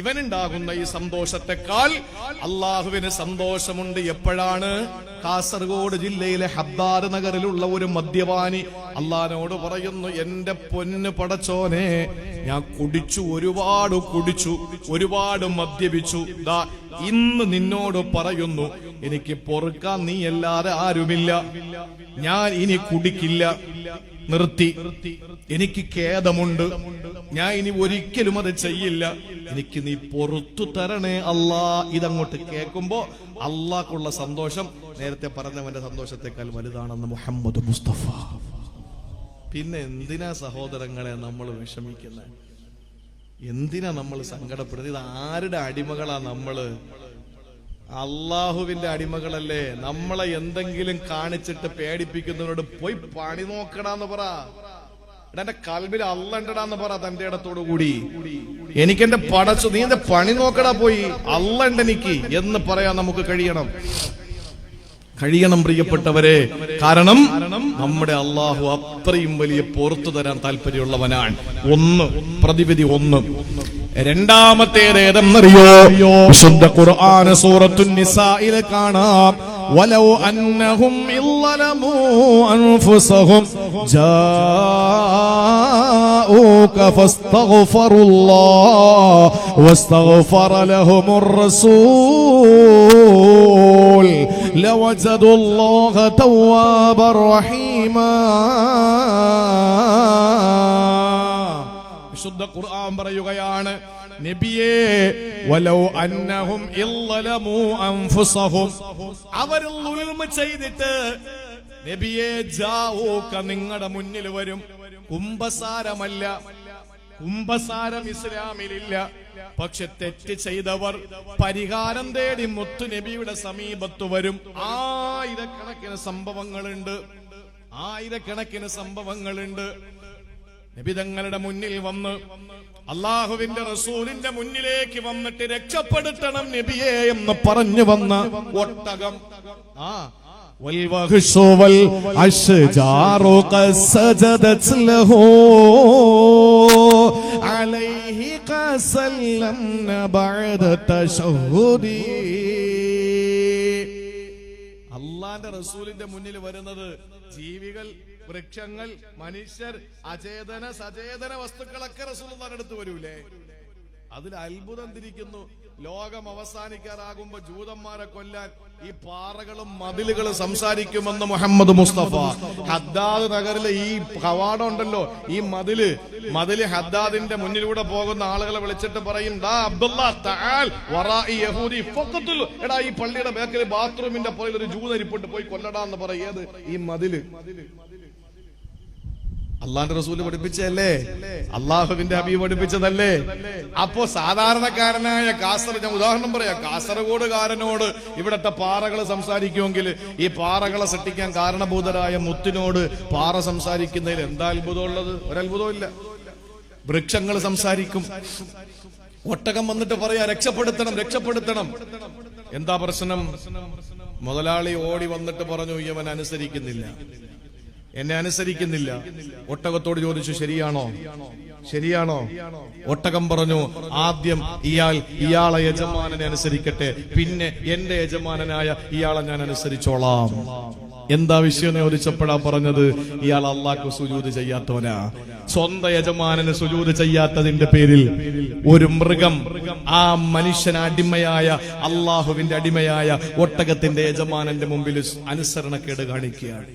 ഇവനുണ്ടാകുന്ന ഈ സന്തോഷത്തെക്കാൾ അള്ളാഹുവിന് സന്തോഷമുണ്ട്. എപ്പോഴാണ്? കാസർഗോഡ് ജില്ലയിലെ ഹബ്ബാർ നഗറിലുള്ള ഒരു മദ്യപാനി അള്ളാഹിനോട് പറയുന്നു, എന്റെ പൊന്ന് പടച്ചോനെ, ഞാൻ ഒരുപാട് മദ്യപിച്ചു. ദാ ഇന്ന് നിന്നോട് പറയുന്നു, എനിക്ക് പൊറുക്കാൻ നീ അല്ലാതെ ആരുമില്ല. ഞാൻ ഇനി കുടിക്കില്ല, നിർത്തി. എനിക്ക് ഖേദമുണ്ട്, ഞാൻ ഇനി ഒരിക്കലും അത് ചെയ്യില്ല. എനിക്ക് നീ പൊറത്തു തരണേ അല്ലാ. ഇതങ്ങോട്ട് കേൾക്കുമ്പോ അള്ളാഹ്ക്കുള്ള സന്തോഷം നേരത്തെ പറഞ്ഞവന്റെ സന്തോഷത്തെക്കാൾ വലുതാണെന്ന് മുഹമ്മദ് മുസ്തഫ. പിന്നെ എന്തിനാ സഹോദരങ്ങളെ നമ്മൾ വിഷമിക്കുന്നത്? എന്തിനാ നമ്മൾ സങ്കടപ്പെടുന്നത്? ഇത് ആരുടെ അടിമകളാ നമ്മള്? അള്ളാഹുവിന്റെ അടിമകളല്ലേ. നമ്മളെ എന്തെങ്കിലും കാണിച്ചിട്ട് പേടിപ്പിക്കുന്നവരോട് പോയി പണി നോക്കടാന്ന് പറ. എന്റെ കൽബിൽ അള്ളണ്ടടാന്ന് പറ തന്റെ ഇടത്തോടു കൂടി. എനിക്കെന്റെ പടച്ചു, നീ എന്റെ പണി നോക്കടാ പോയി, അള്ളണ്ട് എനിക്ക് എന്ന് പറയാൻ നമുക്ക് കഴിയണം പ്രിയപ്പെട്ടവരെ. കാരണം നമ്മുടെ അള്ളാഹു അത്രയും വലിയ പുറത്തു തരാൻ താല്പര്യമുള്ളവനാണ്. ഒന്ന് പ്രതിവിധി. ഒന്ന് രണ്ടാമത്തേത് ഏതെന്നറിയോ? വിശുദ്ധ ഖുർആൻ സൂറത്തുൻ നിസായിൽ കാണാം, വലൗ അന്നഹും ഇല്ലലമു അൻഫുസഹും ജാഊക ഫസ്തഗ്ഫറുല്ലാഹ വസ്തഗ്ഫറ ലഹുമുർ റസൂൽ ലവജദുല്ലാഹ തവ്വാബർ റഹീമാ. വിശുദ്ധ ഖുർആൻ പറയുകയാണ്, നബിയേ, വലൗ അന്നഹും ഇല്ലലമു അൻഫുസഹും, അവർ ദുൽമ ചെയ്തിട്ട് നബിയേ ജാഊക, നിങ്ങളുടെ മുന്നിൽ വരും. കുംഭസാരമല്ല, കുംഭസാരം ഇസ്ലാമിലില്ല. പക്ഷെ തെറ്റ് ചെയ്തവർ പരിഹാരം തേടി മുത്തു നബിയുടെ സമീപത്ത് വരും. ആയിരക്കണക്കിന് സംഭവങ്ങളുണ്ട്. നബി തങ്ങളുടെ മുന്നിൽ വന്ന് അള്ളാഹുവിന്റെ റസൂലിന്റെ മുന്നിലേക്ക് വന്നിട്ട് രക്ഷപ്പെടുത്തണം നബിയെ എന്ന് പറഞ്ഞു വന്ന ഒട്ടകം, والوحش والأشجار قد سجدت له عليه قد سلمنا بعد التشهد. അള്ളാന്റെ റസൂലിന്റെ മുന്നിൽ വരുന്നത് ജീവികൾ, വൃക്ഷങ്ങൾ, മനുഷ്യർ, അചേതന സചേതന വസ്തുക്കളൊക്കെ റസൂലുള്ളാഹിന്റെ അടുത്ത് വരൂലേ? അതിൽ അത്ഭുതം തിരിക്കുന്നു. ലോകം അവസാനിക്കാറാകുമ്പോ ജൂതന്മാരെ കൊല്ലാൻ ഈ പാറകളും മതിലുകളും സംസാരിക്കുമെന്ന് മുഹമ്മദ് മുസ്തഫ. ഹദ്ദാദ് നഗറിലെ ഈ കവാടം ഉണ്ടല്ലോ, ഈ മതില് ഹദ്ദാദിന്റെ മുന്നിലൂടെ പോകുന്ന ആളുകളെ വിളിച്ചിട്ട് പറയും, ദാ അബ്ദുല്ലാ തആൽ വറാഇ യഹൂദി ഫഖതുൽ, എടാ ഈ പള്ളിയുടെ ബാക്കിൽ ബാത്റൂമിന്റെ പുറകിൽ ഒരു ജൂത ഇരിപ്പുണ്ട്, പോയി കൊല്ലടാന്ന് പറയും. ഏത്? ഈ മതില്. അള്ളാന്റെ റസൂല് പഠിപ്പിച്ചല്ലേ, അള്ളാഹുവിന്റെ ഹബീബ് പഠിപ്പിച്ചതല്ലേ. അപ്പോ സാധാരണക്കാരനായ ഞാൻ ഉദാഹരണം പറയാം, കാസർഗോഡുകാരനോട് ഇവിടത്തെ പാറകൾ സംസാരിക്കുമെങ്കിൽ ഈ പാറകളെ സൃഷ്ടിക്കാൻ കാരണഭൂതരായ മുത്തിനോട് പാറ സംസാരിക്കുന്നതിൽ എന്താ അത്ഭുതമുള്ളത്? ഒരത്ഭുതവും ഇല്ല. വൃക്ഷങ്ങൾ സംസാരിക്കും. ഒട്ടകം വന്നിട്ട് പറയാ രക്ഷപ്പെടുത്തണം. എന്താ പ്രശ്നം? മുതലാളി ഓടി വന്നിട്ട് പറഞ്ഞു, ഇവൻ എന്നെ അനുസരിക്കുന്നില്ല. ഒട്ടകത്തോട് ചോദിച്ചു, ശരിയാണോ? ഒട്ടകം പറഞ്ഞു, ആദ്യം ഇയാളെ യജമാനനെ അനുസരിക്കട്ടെ, പിന്നെ എന്റെ യജമാനനായ ഇയാളെ ഞാൻ അനുസരിച്ചോളാം. എന്താ വിഷയം ചോദിച്ചപ്പോഴാ പറഞ്ഞത്, ഇയാൾ അള്ളാഹ്ക്ക് സുജൂദ് ചെയ്യാത്തവനാ. സ്വന്തം യജമാനന് സുജൂദ് ചെയ്യാത്തതിന്റെ പേരിൽ ഒരു മൃഗം ആ മനുഷ്യൻ അടിമയായ അള്ളാഹുവിന്റെ അടിമയായ ഒട്ടകത്തിന്റെ യജമാനന്റെ മുമ്പിൽ അനുസരണക്കേട് കാണിക്കുകയാണ്.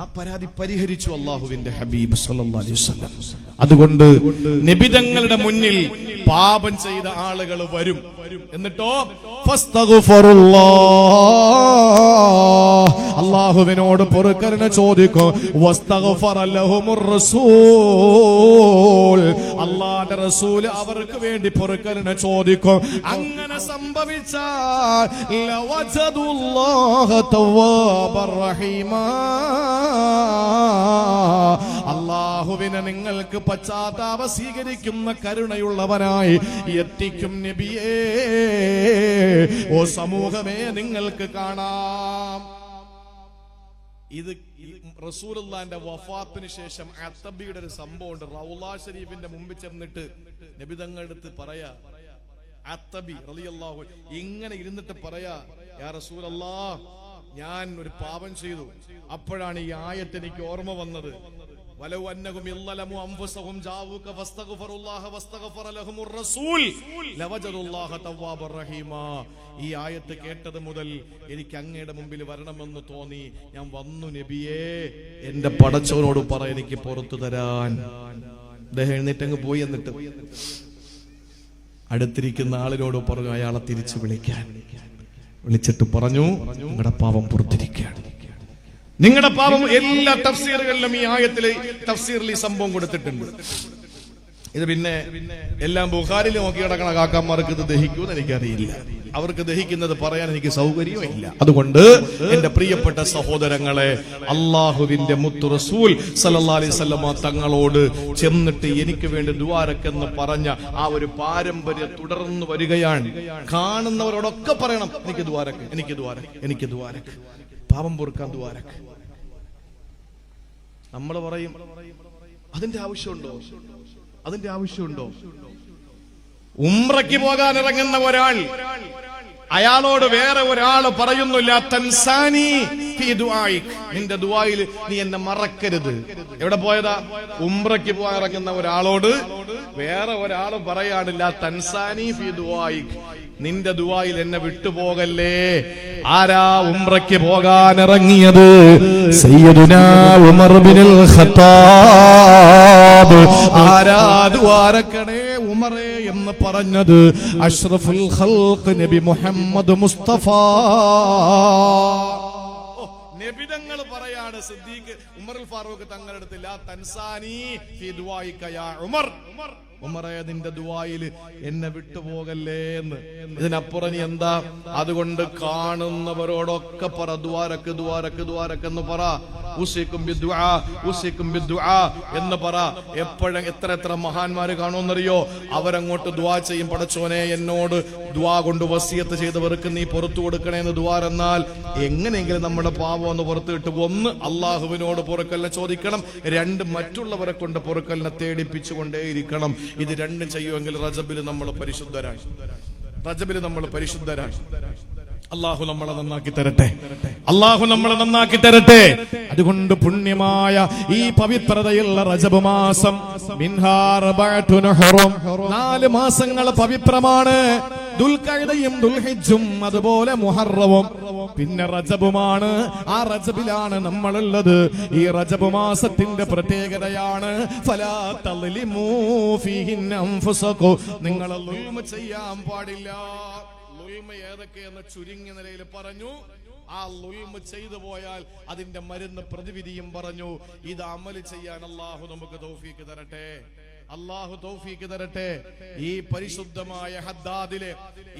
ആ പരാതി പരിഹരിച്ചു അള്ളാഹുവിന്റെ ഹബീബ് സല്ലല്ലാഹു അലൈഹി വസല്ലം. അതുകൊണ്ട് നബിതങ്ങളുടെ മുന്നിൽ പാപം ചെയ്ത ആളുകൾ വരും. എന്നിട്ടോ അള്ളാഹുവിനോട് പൊറുക്കലിന ചോദിക്കും. വസ്തഗ്ഫറ ലഹുമുർ റസൂൽ, അള്ളാഹുവിന്റെ റസൂൽ അവർക്ക് വേണ്ടി പൊറുക്കലിന ചോദിക്കും. അങ്ങനെ സംഭവിച്ചാൽ ലവജദുല്ലാഹ തവ്വാബർ റഹീമാ, അള്ളാഹുവിനെ നിങ്ങൾക്ക് പശ്ചാത്താപ സ്വീകരിക്കുന്ന കരുണയുള്ളവനായി എത്തിക്കും നബിയേ. ഓ സമൂഹമേ, നിങ്ങൾക്ക് കാണാം, ഇത് റസൂലുള്ളാഹിന്റെ വഫാത്തിന് ശേഷം അത്തബിയുടെ ഒരു സംഭവം ഉണ്ട്. റൗളാ ഷരീഫിന്റെ മുമ്പിൽ ചെന്നിട്ട് നബി തങ്ങളുടെ അടുത്ത് പറയാ, അത്തബി റളിയല്ലാഹു ഇങ്ങനെ ഇരുന്നിട്ട് പറയാ, യാ റസൂലല്ലാഹ്, ഞാൻ ഒരു പാപം ചെയ്തു. അപ്പോഴാണ് ഈ ആയത്ത് എനിക്ക് ഓർമ്മ വന്നത്. വലൗ അന്നഹും ഇല്ലലമു അൻഫുസഹും ജാഊക ഫസ്തഗ്ഫറുല്ലാഹ വസ്തഗ്ഫറ ലഹുമുർ റസൂൽ ലവജദുല്ലാഹ തവ്വാബർ റഹീമാ. ഈ ആയത്ത് കേട്ടത് മുതൽ എനിക്ക് അങ്ങയുടെ മുമ്പിൽ വരണമെന്ന് തോന്നി. ഞാൻ വന്നു നബിയേ, എന്റെ പടച്ചവനോട് പറ എനിക്ക് പുറത്തു തരാൻ. അദ്ദേഹം എഴുന്നേറ്റങ്ങ് പോയി. എന്നിട്ട് അടുത്തിരിക്കുന്ന ആളിനോട് പറഞ്ഞു അയാളെ തിരിച്ചു വിളിച്ചിട്ട് പറഞ്ഞു, നിങ്ങളുടെ പാപം പുറത്തിരിക്കുകയാണ്. നിങ്ങളുടെ പാപം എല്ലാ തഫ്സീറുകളിലും ഈ ആയത്തിലെ തഫ്സീറിൽ ഈ സംഭവം കൊടുത്തിട്ടുണ്ട്. ഇത് പിന്നെ എല്ലാം ബുഖാരിൽ നോക്കി കിടക്കണ കാക്കന്മാർക്ക് ഇത് ദഹിക്കുമെന്ന് എനിക്കറിയില്ല. അവർക്ക് ദഹിക്കുന്നത് പറയാൻ എനിക്ക് സൗകര്യമില്ല. അതുകൊണ്ട് എന്റെ പ്രിയപ്പെട്ട സഹോദരങ്ങളെ, അള്ളാഹുവിന്റെ മുത്തു റസൂൽ സല്ലല്ലാഹു അലൈഹി വസല്ലമ തങ്ങളോട് ചെന്നിട്ട് എനിക്ക് വേണ്ടി ദുആരക്കെന്ന് പറഞ്ഞ ആ ഒരു പാരമ്പര്യം തുടർന്നു വരികയാണ്. കാണുന്നവരോടൊക്കെ പറയണം, എനിക്ക് ദുആരക്ക്, എനിക്ക് ദുആരക്ക്, എനിക്ക് ദുആരക്ക്, പാപം പൊറുക്കാൻ ദുആരക്ക്. നമ്മൾ പറയും അതിന്റെ ആവശ്യമുണ്ടോ? അതിന്റെ ആവശ്യമുണ്ടോ? ഉംറയ്ക്ക് പോകാൻ ഇറങ്ങുന്ന ഒരാൾ, അയാളോട് വേറെ ഒരാൾ പറയുന്നില്ല, തൻസാനി ഫീ ദുആയിക്, നിന്റെ ദുആയിൽ നീ എന്നെ മറക്കരുത്. എവിടെ പോയതാ? ഉംറയ്ക്ക് പോകാൻ ഇറങ്ങുന്ന ഒരാളോട് വേറെ ഒരാൾ പറയാനില്ല, തൻസാനി ഫീ ദുആയിക്, നിന്റെ ദുആയിൽ എന്നെ വിട്ടുപോകല്ലേ. ആരാ ഉംറയ്ക്ക് പോകാൻ ഇറങ്ങിയത്? സയ്യിദുനാ ഉമർ ബിനുൽ ഖത്താബ്. ആരാ ദുആരക്കണേ ഉമറേ എന്ന് പറഞ്ഞത്? അഷ്റഫുൽ ഖൽഖ് നബി മുഹമ്മദ് മുസ്തഫ. നബിതങ്ങൾ പറയാണ്, സിദ്ദീഖ് ഉമറുൽ ഫാറൂഖ് തങ്ങളുടെ അടുത്ത്, ലാ തൻസാനി ഫീ ദുആയിക യാ ഉമർ, ഉമറേ നിന്റെ ദുആയിൽ എന്നെ വിട്ടുപോകല്ലേ എന്ന്. ഇതിനപ്പുറം എന്താ? അതുകൊണ്ട് കാണുന്നവരോടൊക്കെ പറ, ദുആരക്ക് ദുആരക്ക് ദുആരക്ക് എന്ന് പറ. ഉസീകും ബിദ്ദുആ, ഉസീകും ബിദ്ദുആ എന്ന് പറ. എപ്പോഴും എത്ര എത്ര മഹാന്മാര് കാണുമെന്നറിയോ? അവരങ്ങോട്ട് ദുആ ചെയ്യും, പടച്ചോനെ എന്നോട് ദുആ കൊണ്ട് വസിയത്ത് ചെയ്തവർക്ക് നീ പുറത്തു കൊടുക്കണേ എന്ന് ദുആ. എന്നാൽ എങ്ങനെയെങ്കിലും നമ്മുടെ പാപം ഒന്ന് പുറത്തു കിട്ടും. ഒന്ന്, അള്ളാഹുവിനോട് പൊറുക്കലിനെ ചോദിക്കണം. രണ്ട്, മറ്റുള്ളവരെ കൊണ്ട് പൊറുക്കലിനെ തേടിപ്പിച്ചുകൊണ്ടേയിരിക്കണം. ഇത് രണ്ടും ചെയ്യുമെങ്കിൽ റജബിൽ നമ്മൾ പരിശുദ്ധരായി. റജബിൽ നമ്മൾ പരിശുദ്ധരായി. അള്ളാഹു നമ്മളെ നന്നാക്കി തരട്ടെ. അള്ളാഹു നമ്മളെ നന്നാക്കി തരട്ടെ. അതുകൊണ്ട് പുണ്യമായ ഈ പവിത്രതയുള്ള റജബ് മാസം, മിൻഹാ അർബഅത്തുൻ ഹുറും, 4 മാസങ്ങൾ പവിത്രമാണ്. ദുൽഖഅദയും ദുൽഹിജ്ജും അതുപോലെ മുഹറവും പിന്നെ റജബുമാണ്. ആ റജബിലാണ് നമ്മളുള്ളത്. ഈ റജബ് മാസത്തിന്റെ പ്രത്യേകതയാണ് ഫലാ തളിമൂ ഫീഹിൻ അൻഫുസകും, നിങ്ങൾ ളുൽമ ചെയ്യാൻ പാടില്ല. ളുൽമ ഏതൊക്കെയെന്ന് ചുരുങ്ങിയ നിലയിൽ പറഞ്ഞു. ആ ളുൽമ ചെയ്തു പോയാൽ അതിന്റെ മരുന്ന് പ്രതിവിധിയും പറഞ്ഞു. ഇത് അമല് ചെയ്യാൻ അല്ലാഹു നമുക്ക് തൗഫീഖ് തരട്ടെ. അല്ലാഹു തൗഫീഖ് തരട്ടെ. ഈ പരിശുദ്ധമായ ഹദ്ദാദിലെ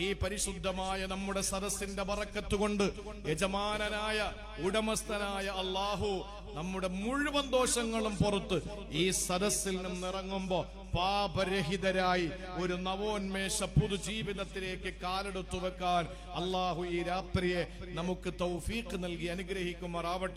ഈ പരിശുദ്ധമായ നമ്മുടെ സദസ്സിന്റെ ബറക്കത്ത് കൊണ്ട് യജമാനനായ ഉടമസ്ഥനായ അല്ലാഹു നമ്മുടെ മുഴുവൻ ദോഷങ്ങളും പുറത്ത് ഈ സദസ്സിൽ നിന്നിറങ്ങുമ്പോ പാപരഹിതരായി ഒരു നവോന്മേഷ പുതുജീവിതത്തിലേക്ക് കാലെടുത്തു വെക്കാൻ അല്ലാഹു ഈ രാത്രിയെ നമുക്ക് തൗഫീഖ് നൽകി അനുഗ്രഹിക്കുമാറാവട്ടെ.